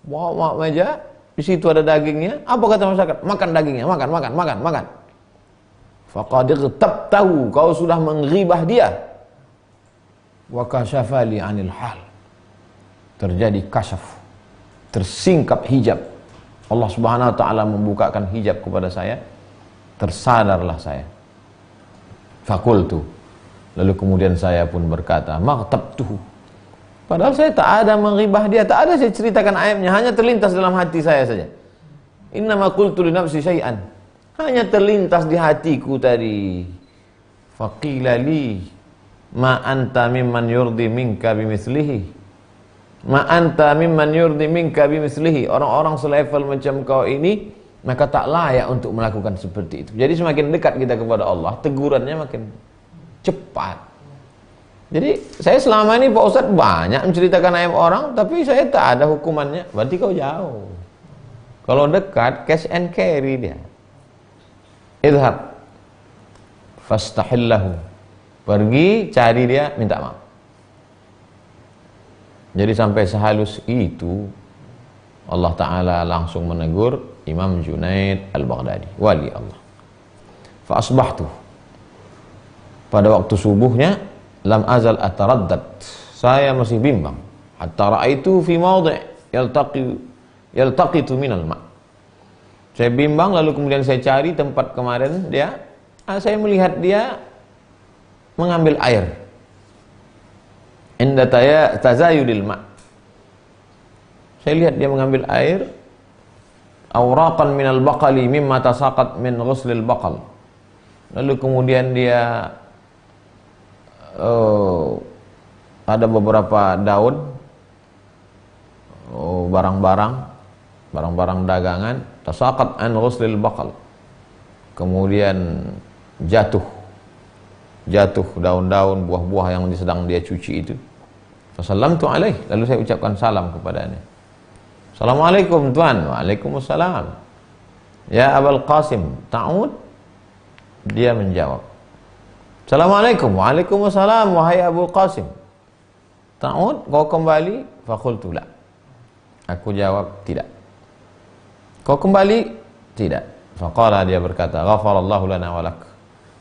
bawa meja, di situ ada dagingnya. Apa kata masyarakat? Makan dagingnya, makan. Faqad ightabtahu, kau sudah menghibah dia. Wa kasyafali anil hal, terjadi kasyaf, tersingkap hijab Allah Subhanahu wa taala membukakan hijab kepada saya, tersadarlah saya. Fakultu, lalu kemudian saya pun berkata, maghtabtuhu. Padahal saya tak ada menghibah dia, tak ada saya ceritakan aibnya, hanya terlintas dalam hati saya saja. Innama qultu li nafsi syai'an, hanya terlintas di hatiku tadi. Faqila li ma anta mimman yurdi minka bimithlihi. Ma anta mimman yurdi minka bimithlihi. Orang-orang selevel macam kau ini maka tak layak untuk melakukan seperti itu. Jadi semakin dekat kita kepada Allah, tegurannya makin cepat. Jadi saya selama ini Pak Ustadz banyak menceritakan aib orang, tapi saya tak ada hukumannya. Berarti kau jauh. Kalau dekat, cash and carry dia. Idhab fastahillahu, pergi cari dia, minta maaf. Jadi sampai sehalus itu Allah Ta'ala langsung menegur Imam Junaid Al-Baghdadi, wali Allah. Fa asbahtu, pada waktu subuhnya, lam azal ataraddad, saya masih bimbang, hatta ra'aitu fi mawdi' yaltaqitu minal ma'. Saya bimbang, lalu kemudian saya cari tempat kemarin dia, saya melihat dia mengambil air. Inda tazayudil ma', saya lihat dia mengambil air. Awraqan minal baqali mimma tasaqat min ghuslil baqal. Lalu kemudian dia ada beberapa daun, barang-barang dagangan, tasaqat an ghuslil baqal, kemudian jatuh daun-daun, buah-buah yang sedang dia cuci itu. Fasallamtu alaih, lalu saya ucapkan salam kepadanya. Assalamualaikum tuan. Waalaikumsalam. Ya Abul Qasim, ta'ud? Dia menjawab, Assalamualaikum. Waalaikumsalam wahai Abu Qasim. Ta'ud, kau kembali? Faqultu la. Aku jawab tidak. Kau kembali? Tidak. Faqala, dia berkata, ghafarallahu lana walak,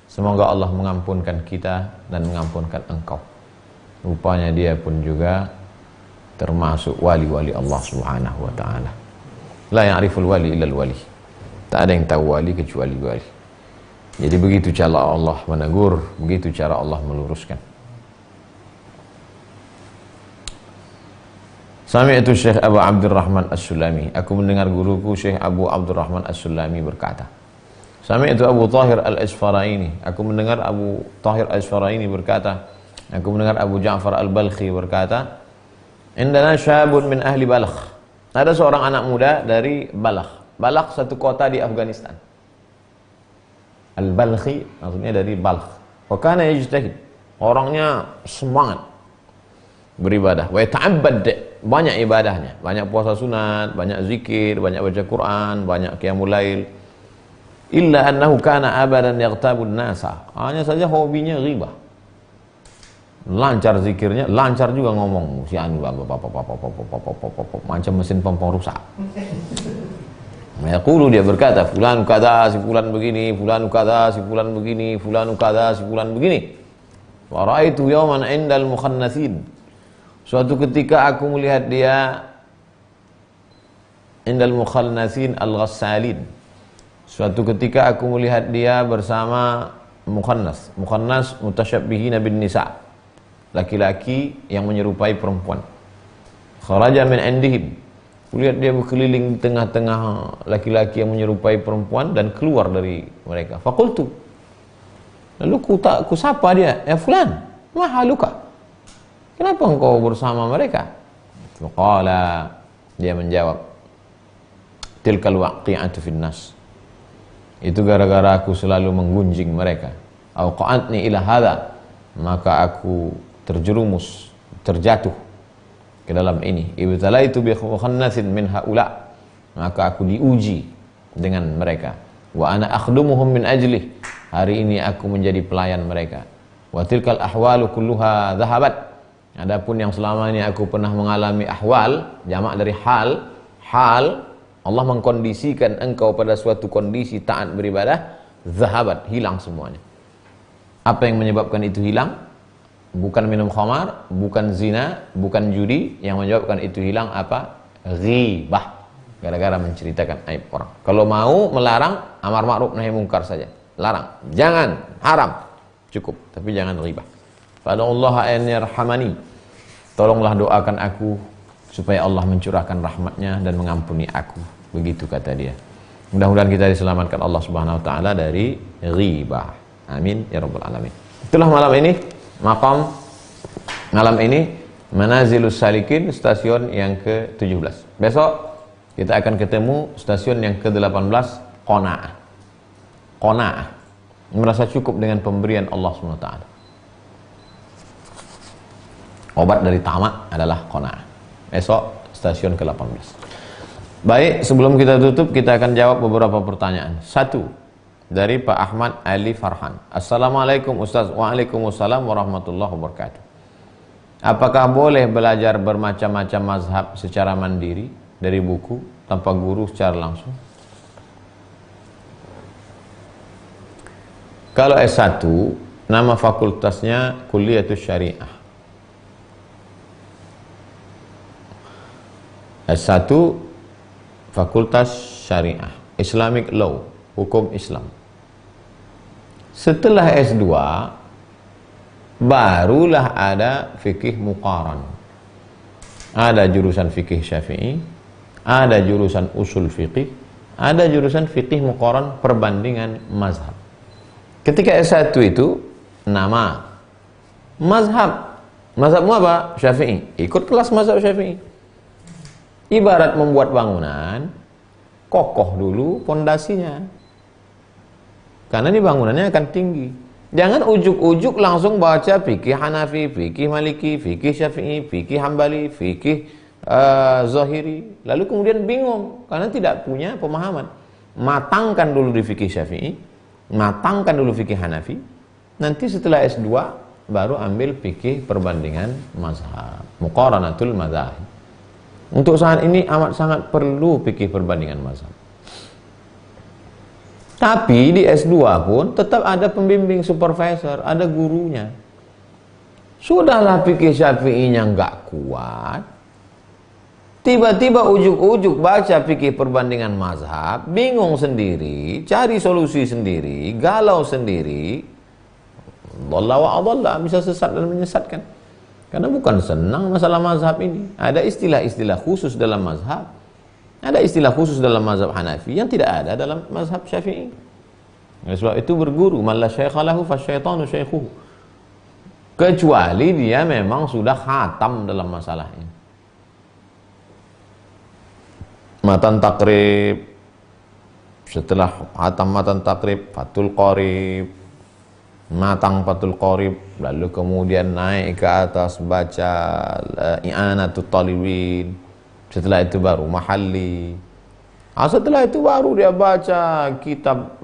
semoga Allah mengampunkan kita dan mengampunkan engkau. Rupanya dia pun juga termasuk wali-wali Allah Subhanahu wa ta'ala. La ya'riful wali illal wali. Tak ada yang tahu wali kecuali wali. Jadi begitu cara Allah menegur, begitu cara Allah meluruskan. Sami'tu Syekh Abu Abdurrahman As-Sulami, aku mendengar guruku Syekh Abu Abdurrahman As-Sulami berkata. Sami'tu Abu Tahir Al-Isfaraini, aku mendengar Abu Tahir Al-Isfaraini berkata. Aku mendengar Abu Ja'far Al-Balkhi berkata, indana syabun min ahli Balkh, ada seorang anak muda dari Balkh. Balkh satu kota di Afghanistan. Al-Balkhi maksudnya dari Balkh. Wa kana yajtahid, orangnya semangat beribadah. Wa yata'abbad, banyak ibadahnya, banyak puasa sunat, banyak zikir, banyak baca Quran, banyak qiyamul lail. Illa annahu kana abadan yaghtabun nasa, hanya saja hobinya ghibah. Lancar zikirnya, lancar juga ngomong, si anu macam mesin pompa rusak. Yaqulu, dia berkata, fulan kada si fulan begini, fulan kada si fulan begini, fulan kada si fulan begini. Wa raaitu yawman indal mukhannatsin, suatu ketika aku melihat dia indal mukhannatsin al-ghassalin, suatu ketika aku melihat dia bersama mukhannas. Mukhannas mutasyabbihina bin nisa, laki-laki yang menyerupai perempuan. Kharaja min indihim, kulihat dia berkeliling di tengah-tengah laki-laki yang menyerupai perempuan dan keluar dari mereka. Faqultu, lalu ku sapa dia, ya fulan, ma haluka, kenapa engkau bersama mereka? Faqala, dia menjawab, tilkal waqi'atu fin nas, itu gara-gara aku selalu menggunjing mereka. Au qa'atni ila hadha, maka aku terjerumus, terjatuh ke dalam ini. Ibtalaitu bi mukhannatsin min haula, maka aku diuji dengan mereka. Wa ana akhdumuhum min ajli, hari ini aku menjadi pelayan mereka. Wa tilkal ahwalu kulluha dhahabat, adapun yang selama ini aku pernah mengalami ahwal, jamak dari hal, Allah mengkondisikan engkau pada suatu kondisi taat beribadah, dhahabat, hilang semuanya. Apa yang menyebabkan itu hilang? Bukan minum khamar, bukan zina, bukan judi. Yang menyebabkan itu hilang apa? Ghibah. gara-gara menceritakan aib orang. Kalau mau melarang, amar ma'ruf nahi mungkar saja. Larang, jangan, haram, cukup, tapi jangan ghibah. Fad'ullaha an yarhamani. Tolonglah doakan aku supaya Allah mencurahkan rahmatnya dan mengampuni aku. Begitu kata dia. Mudah-mudahan kita diselamatkan Allah Subhanahu wa taala dari ghibah. Amin ya rabbal alamin. Itulah malam ini Manazilus Salikin, stasiun yang ke-17. Besok kita akan ketemu stasiun yang ke-18, Qanaah. Qanaah. Merasa cukup dengan pemberian Allah Subhanahu wa taala. Obat dari tamak adalah qanaah. Esok stasiun ke-18. Baik, sebelum kita tutup, kita akan jawab beberapa pertanyaan. Satu, dari Pak Ahmad Ali Farhan. Assalamualaikum Ustaz. Waalaikumsalam warahmatullahi wabarakatuh. Apakah boleh belajar bermacam-macam mazhab secara mandiri dari buku tanpa guru secara langsung? Kalau S1, nama fakultasnya Kuliatus Syariah. S1 Fakultas Syariah, Islamic Law, hukum Islam. Setelah S2 barulah ada fikih muqaran. Ada jurusan fikih Syafi'i, ada jurusan usul fikih, ada jurusan fikih muqaran, perbandingan mazhab. Ketika S1 itu nama mazhab. Mazhabmu apa? Syafi'i. Ikut kelas mazhab Syafi'i. Ibarat membuat bangunan, kokoh dulu pondasinya. Karena ini bangunannya akan tinggi. Jangan ujuk-ujuk langsung baca fikih Hanafi, fikih Maliki, fikih Syafi'i, fikih Hambali, fikih Zahiri. Lalu kemudian bingung karena tidak punya pemahaman. Matangkan dulu di fikih Syafi'i, matangkan dulu fikih Hanafi. Nanti setelah S2 baru ambil fikih perbandingan mazhab, muqaranatul madzhab. Untuk saat ini amat sangat perlu fikih perbandingan mazhab. Tapi di S2 pun tetap ada pembimbing supervisor, ada gurunya. Sudahlah fikih Syafi'inya nggak kuat, tiba-tiba ujuk-ujuk baca fikih perbandingan mazhab, bingung sendiri, cari solusi sendiri, galau sendiri, dhalla wa adalla, bisa sesat dan menyesatkan. Karena bukan senang masalah mazhab ini. Ada istilah-istilah khusus dalam mazhab. Ada istilah khusus dalam mazhab Hanafi yang tidak ada dalam mazhab Syafi'i. Oleh sebab itu berguru, man la syaikha lahu fasyaitanu syaikhuhu. Kecuali dia memang sudah khatam dalam masalah ini. Matan takrib, setelah khatam matan takrib, Fathul Qorib, matang Fathul Qorib, lalu kemudian naik ke atas baca I'anatut Talibin, setelah itu baru Mahalli, setelah itu baru dia baca kitab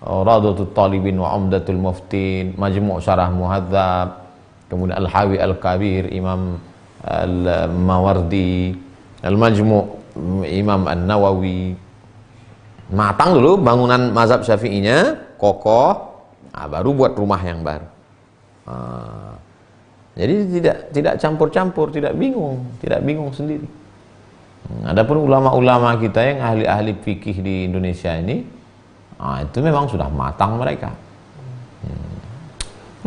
Radatut Talibin wa Umdatul Muftin, Majmu' Syarah Muhadzab, kemudian Al-Hawi Al-Kabir Imam Al-Mawardi, Al-Majmu' Imam An-Nawawi. Matang dulu bangunan mazhab Syafi'inya, kokoh, baru buat rumah yang baru. Jadi tidak campur-campur, tidak bingung sendiri. Adapun ulama-ulama kita yang ahli-ahli fikih di Indonesia ini, itu memang sudah matang mereka.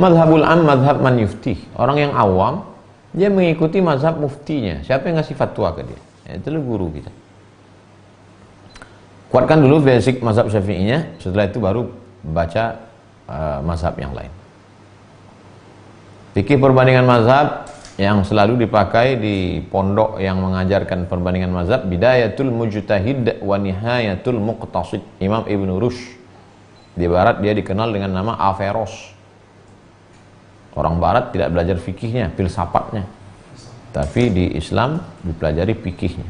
Mazhabul am, mazhab man yuftih. Orang yang awam, dia mengikuti mazhab muftinya. Siapa yang ngasih fatwa ke dia? Itulah guru kita. Kuatkan dulu basic mazhab Syafi'inya, setelah itu baru baca mazhab yang lain. Fikih perbandingan mazhab yang selalu dipakai di pondok yang mengajarkan perbandingan mazhab, Bidayatul Mujtahid wa Nihayatul Muqtasid, Imam Ibn Rushd. Di barat dia dikenal dengan nama Averroes. Orang barat tidak belajar fikihnya, filsafatnya, tapi di Islam dipelajari fikihnya.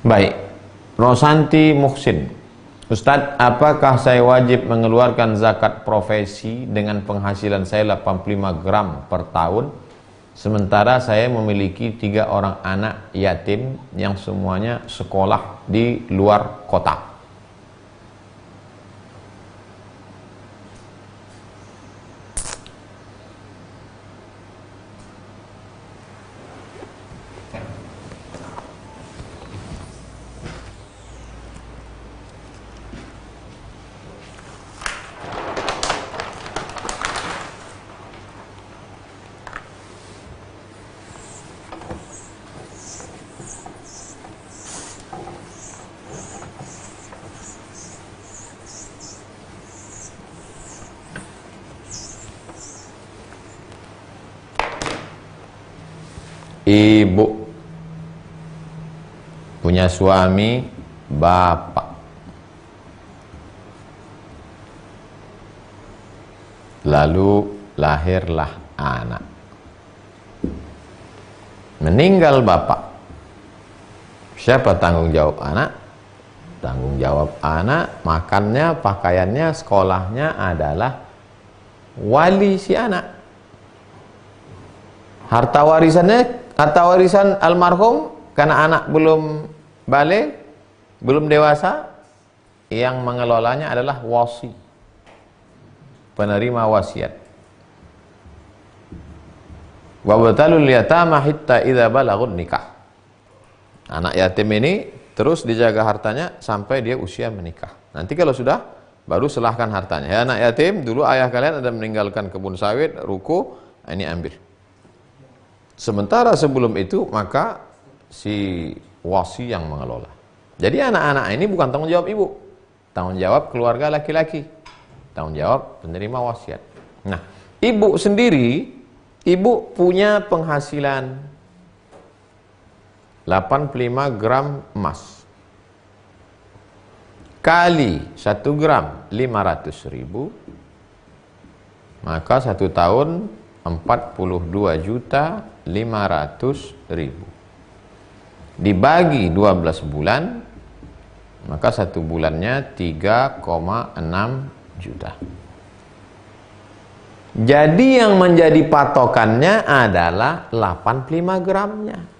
Baik, Rosanti Muhsin, Ustadz, apakah saya wajib mengeluarkan zakat profesi dengan penghasilan saya 85 gram per tahun, sementara saya memiliki 3 orang anak yatim yang semuanya sekolah di luar kota? ibu, punya suami bapak, lalu lahirlah anak. Meninggal bapak, siapa tanggung jawab anak? Tanggung jawab anak, makannya, pakaiannya, sekolahnya adalah wali si anak. Harta warisan almarhum karena anak belum balik, belum dewasa, yang mengelolanya adalah wasi, penerima wasiat. Wa batalul yatama hatta idza balagun nikah. Anak yatim ini terus dijaga hartanya sampai dia usia menikah. Nanti kalau sudah, baru serahkan hartanya. Ya anak yatim, dulu ayah kalian ada meninggalkan kebun sawit, ruko, ini ambil. Sementara sebelum itu, maka si wasi yang mengelola. Jadi anak-anak ini bukan tanggung jawab ibu, tanggung jawab keluarga laki-laki, tanggung jawab penerima wasiat. Nah, ibu sendiri, ibu punya penghasilan 85 gram emas kali 1 gram 500.000, maka 1 tahun 42.500.000 dibagi 12 bulan, maka 1 bulannya 3,6 juta. Jadi yang menjadi patokannya adalah 85 gramnya.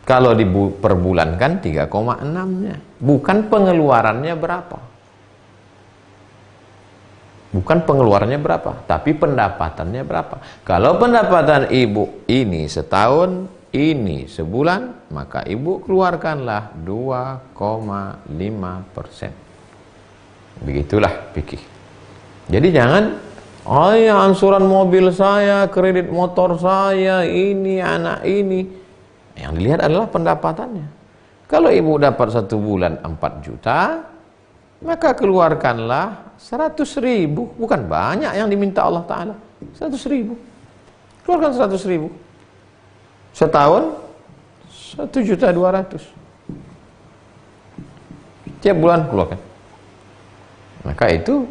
Kalau diperbulankan 3,6-nya. Bukan pengeluarannya berapa. Bukan pengeluarannya berapa, tapi pendapatannya berapa. Kalau pendapatan ibu ini setahun, ini sebulan, maka ibu keluarkanlah 2,5%. Begitulah fikih. Jadi jangan, oh ya angsuran mobil saya, kredit motor saya, ini, anak ini. Yang dilihat adalah pendapatannya. Kalau ibu dapat 1 bulan 4 juta, maka keluarkanlah 100.000. Bukan banyak yang diminta Allah Ta'ala. 100.000. Keluarkan 100.000. Setahun 1.200.000. Tiap bulan keluarkan. Maka itulah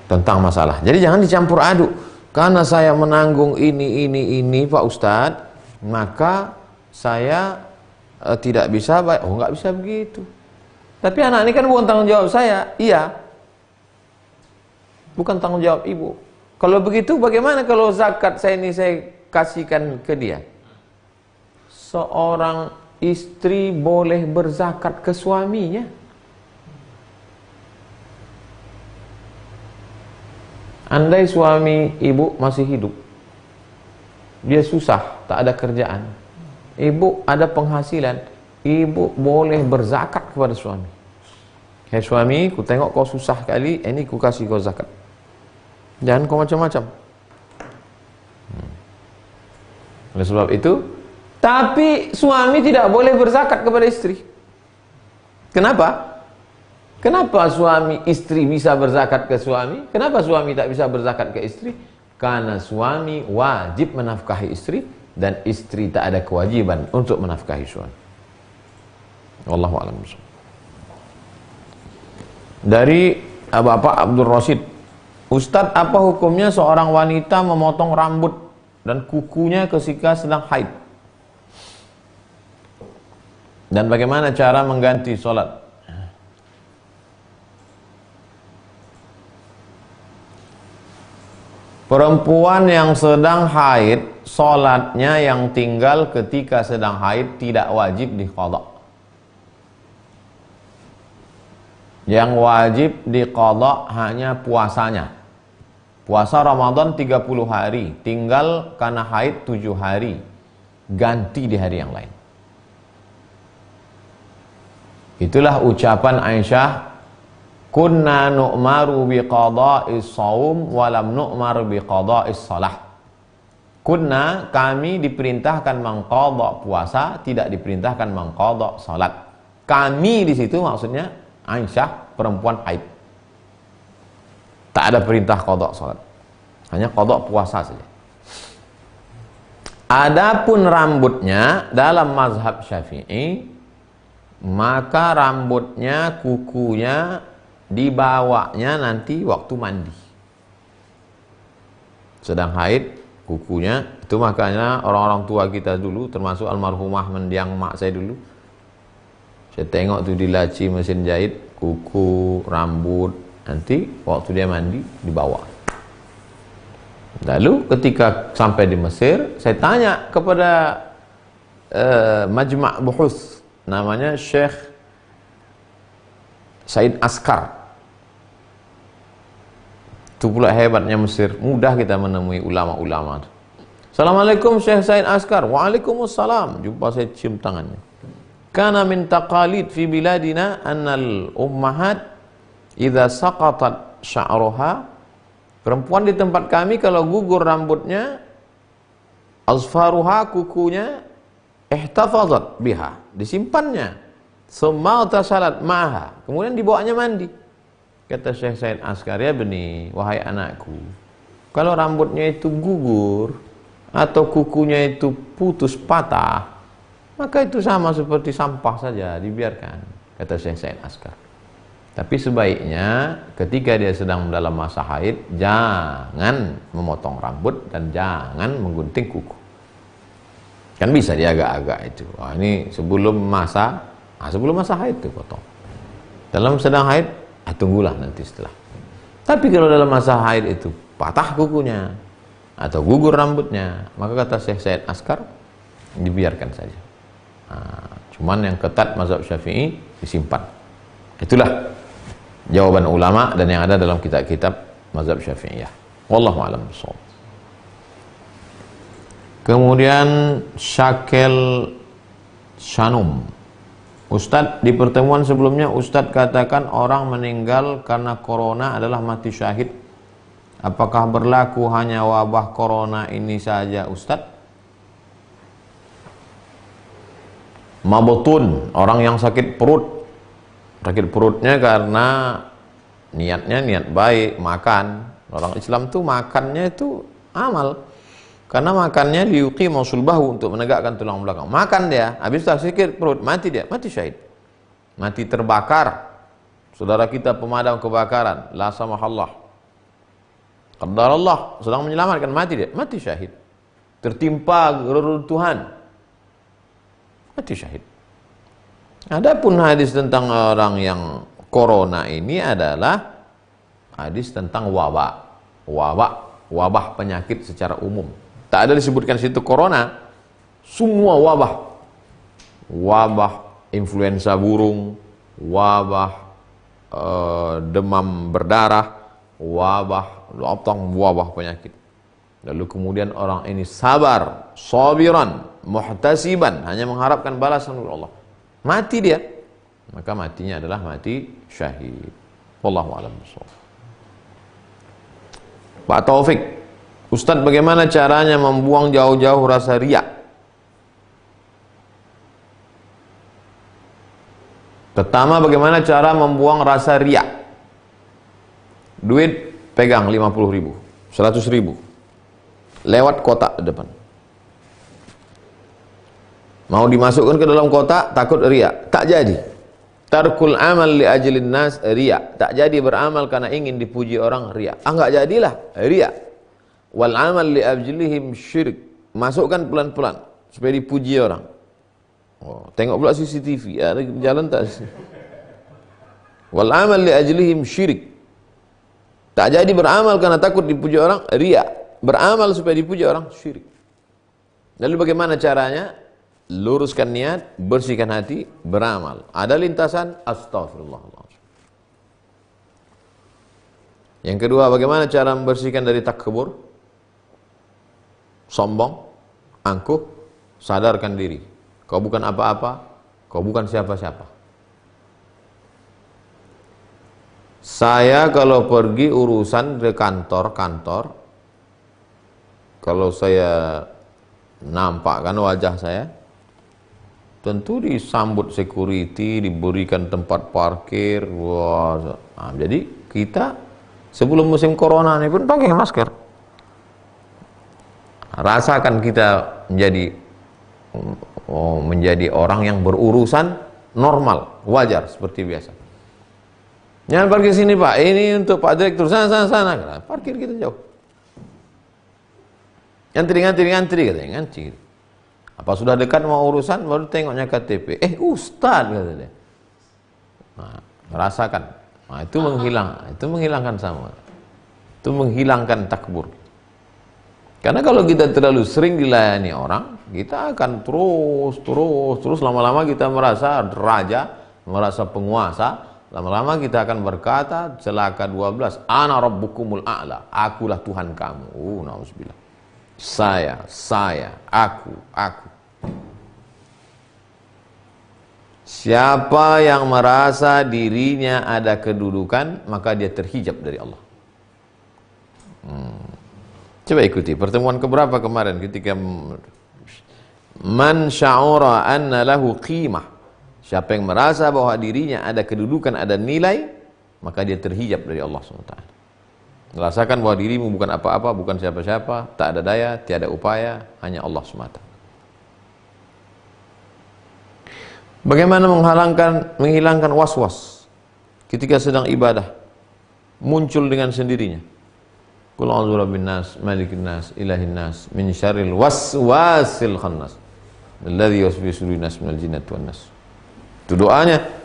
tentang masalah. Jadi jangan dicampur aduk. Karena saya menanggung ini Pak Ustadz, maka saya tidak bisa baik. Oh, nggak bisa begitu. Tapi anak ini kan bukan tanggung jawab saya. Iya, bukan tanggung jawab ibu. Kalau begitu bagaimana kalau zakat saya kasihkan ke dia? Seorang istri boleh berzakat ke suaminya. Andai suami ibu masih hidup, dia susah, tak ada kerjaan, ibu ada penghasilan, ibu boleh berzakat kepada suami. Hei suami, ku tengok kau susah kali, ini ku kasih kau zakat. Jangan kau macam-macam. Oleh sebab itu, tapi suami tidak boleh berzakat kepada istri. Kenapa? Kenapa istri bisa berzakat ke suami? Kenapa suami tak bisa berzakat ke istri? Karena suami wajib menafkahi istri dan istri tak ada kewajiban untuk menafkahi suami. Wallahu a'lam bishawab. Dari Bapak Abdul Rasyid, Ustadz, apa hukumnya seorang wanita memotong rambut dan kukunya ketika sedang haid? Dan bagaimana cara mengganti sholat? Perempuan yang sedang haid, sholatnya yang tinggal ketika sedang haid tidak wajib diqadha. Yang wajib diqadha hanya puasanya. Puasa Ramadan 30 hari, tinggal karena haid 7 hari, ganti di hari yang lain. Itulah ucapan Aisyah, kunna nu'maru biqada'is shaum walam nu'mar biqada'is shalah. Kunna, kami diperintahkan mengqadha puasa, tidak diperintahkan mengqadha salat. Kami di situ maksudnya Aisyah, perempuan haid. Tak ada perintah qadha salat. hanya qada puasa saja. Adapun rambutnya dalam mazhab Syafi'i, maka rambutnya, kukunya dibawanya nanti waktu mandi. Sedang haid, kukunya itu makanya orang-orang tua kita dulu, termasuk almarhumah mendiang mak saya dulu, saya tengok tuh di laci mesin jahit, kuku, rambut, nanti waktu dia mandi dibawa. Lalu ketika sampai di Mesir, saya tanya kepada majma' buhus, namanya Syekh Said Askar. Itu pula hebatnya Mesir, mudah kita menemui ulama-ulama. Assalamualaikum Syekh Said Askar. Waalaikumsalam. Jumpa, saya cium tangannya. Kana min taqalid fi biladina annal ummahat idza saqatat sya'ruha, perempuan di tempat kami kalau gugur rambutnya, azfaruha, kukunya, ihtafazat biha, disimpannya, summa tasalat ma'aha, kemudian dibawanya mandi. Kata Syekh Said Askar, ya beni, wahai anakku, kalau rambutnya itu gugur atau kukunya itu putus patah, maka itu sama seperti sampah saja, dibiarkan, kata Syekh Said Askar. Tapi sebaiknya ketika dia sedang dalam masa haid, jangan memotong rambut dan jangan menggunting kuku. Kan bisa dia agak-agak itu. Wah, ini sebelum masa haid itu potong. Dalam sedang haid, tunggulah nanti setelah. Tapi kalau dalam masa haid itu patah kukunya atau gugur rambutnya, maka kata Syekh Said Askar, dibiarkan saja. Nah, cuman yang ketat mazhab Syafi'i disimpan. Itulah jawaban ulama dan yang ada dalam kitab-kitab mazhab Syafi'iyah. Wallahu a'lam bishawab. Kemudian Syakil Shanum, Ustadz, di pertemuan sebelumnya Ustadz katakan orang meninggal karena corona adalah mati syahid. Apakah berlaku hanya wabah corona ini saja Ustadz? Mabutun, orang yang sakit perut. Sakit perutnya karena niatnya niat baik, makan. Orang Islam tuh makannya itu amal. Karena makannya liyuqimu sulbahu, untuk menegakkan tulang belakang. Makan dia, habis sakit perut, mati dia, mati syahid. Mati terbakar. Saudara kita pemadam kebakaran, la samahallah, qadarallah, sedang menyelamatkan, mati dia, mati syahid. Tertimpa reruntuhan, mati syahid. Adapun hadis tentang orang yang corona ini adalah hadis tentang wabah penyakit secara umum. Tak ada disebutkan situ corona, semua wabah influenza burung, wabah demam berdarah, wabah penyakit. Lalu kemudian orang ini sabar, sabiran, muhtasiban, hanya mengharapkan balasan dari Allah. Mati dia, maka matinya adalah mati syahid. Wallahu a'lam bishawab. Pak Taufik, Ustadz, bagaimana caranya membuang jauh-jauh rasa riak? Pertama, bagaimana cara membuang rasa riak? Duit pegang 50.000, 100.000, lewat kotak depan. Mau dimasukkan ke dalam kotak, takut riak, tak jadi. Tarkul amal li ajlin nas riak, tak jadi beramal karena ingin dipuji orang, riak. Enggak jadilah, riak. Wal amal li ajlihim syirik, masukkan pelan-pelan supaya dipuji orang. Oh, tengok pula CCTV, ada jalan tak? Wal amal li ajlihim syirik, tak jadi beramal karena takut dipuji orang, riak. Beramal supaya dipuji orang, syirik. Lalu bagaimana caranya? Luruskan niat, bersihkan hati, beramal. Ada lintasan, astagfirullah. Yang kedua, bagaimana cara membersihkan dari takabur, sombong, angkuh? Sadarkan diri, kau bukan apa-apa, kau bukan siapa-siapa. Saya kalau pergi urusan ke kantor, kalau saya nampakkan wajah saya, tentu disambut security, diberikan tempat parkir. Wah, nah, jadi kita sebelum musim corona ini pun pakai masker. rasakan kita menjadi orang yang berurusan normal, wajar seperti biasa. Jangan parkir sini Pak, ini untuk Pak Direktur, sana. Parkir kita jauh. Ngantri katanya, ngantri. Apa sudah dekat mau urusan, baru tengoknya KTP. Ustaz kata dia. Nah, rasakan. Nah, itu menghilangkan sama. Itu menghilangkan takbur. Karena kalau kita terlalu sering dilayani orang, kita akan terus lama-lama kita merasa raja, merasa penguasa, lama-lama kita akan berkata celaka 12, ana rabbukumul a'la, akulah Tuhan kamu. Nauzubillah. Saya, aku. Siapa yang merasa dirinya ada kedudukan, maka dia terhijab dari Allah. Coba ikuti pertemuan keberapa kemarin ketika man sya'ura anna lahu qimah. Siapa yang merasa bahwa dirinya ada kedudukan, ada nilai, maka dia terhijab dari Allah SWT. Merasakan bahwa dirimu bukan apa-apa, bukan siapa-siapa, tak ada daya, tiada upaya, hanya Allah semata. Bagaimana menghilangkan was-was ketika sedang ibadah, muncul dengan sendirinya. Qul a'udzu birabbin nas, malikin nas, ilahin nas, min syarril waswasil khannas, alladzi yuwaswisu fi sudurin nas minal jinnati wan nas. Itu doanya.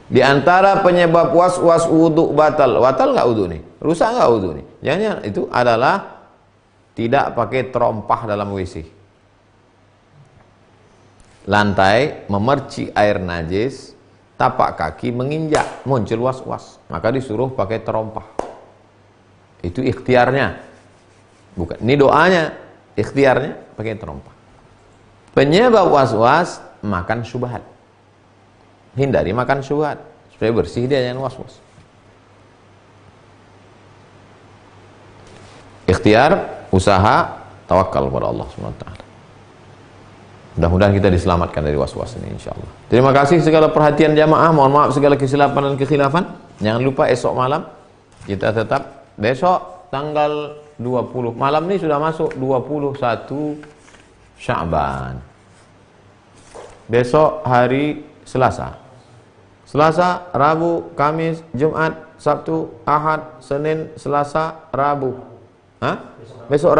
Di antara penyebab was-was wudu batal. Batal enggak wudu nih? Rusak enggak wudu nih? Jangan, itu adalah tidak pakai terompah dalam WC. Lantai memerci air najis, tapak kaki menginjak, muncul was-was, maka disuruh pakai terompah. Itu ikhtiarnya, bukan ini doanya. Ikhtiarnya pakai terompah. Penyebab was-was, makan syubhat. Hindari makan syubhat supaya bersih dia, jangan was-was. Ikhtiar, usaha, tawakal kepada Allah SWT. Mudah-mudahan kita diselamatkan dari was-was ini insyaallah. Terima kasih segala perhatian jamaah, mohon maaf segala kesilapan dan kekhilafan. Jangan lupa esok malam kita tetap, besok tanggal 20 malam ini sudah masuk 21 Sya'ban. Besok hari Selasa, Rabu, Kamis, Jumat, Sabtu, Ahad, Senin, Selasa, Rabu. Besok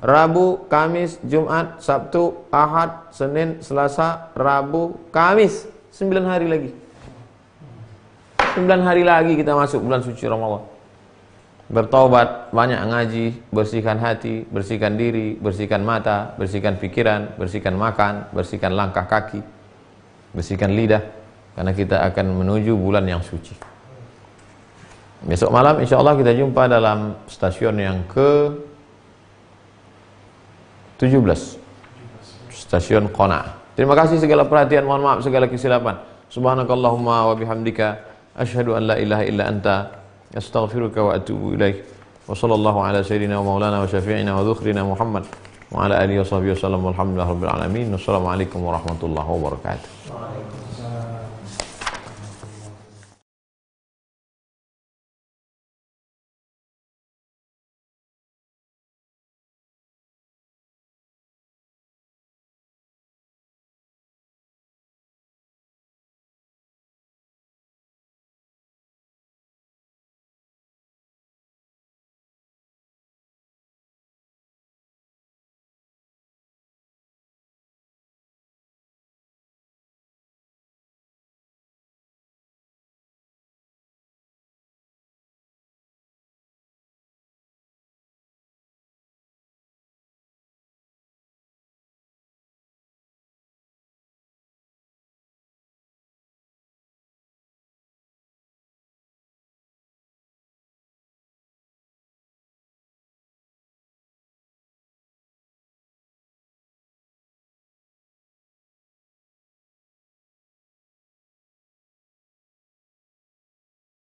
Rabu, Kamis, Jumat, Sabtu, Ahad, Senin, Selasa, Rabu, Kamis. 9 hari lagi. 9 hari lagi kita masuk bulan suci Ramadan. Bertaubat, banyak ngaji, bersihkan hati, bersihkan diri, bersihkan mata, bersihkan pikiran, bersihkan makan, bersihkan langkah kaki, bersihkan lidah, karena kita akan menuju bulan yang suci. Besok malam insya Allah kita jumpa dalam stasiun yang ke-17, stasiun Qona. Terima kasih segala perhatian, mohon maaf segala kesilapan. Subhanakallahumma wa bihamdika asyhadu an la ilaha illa anta astaghfiruka wa atubu ilaik. Wa sallallahu ala sayyidina wa maulana wa syafi'ina wa dhukhrina Muhammad wa ala alihi wa sahbihi wa sallam walhamdulillahi rabbil alamin. Wassalamualaikum warahmatullahi wabarakatuh.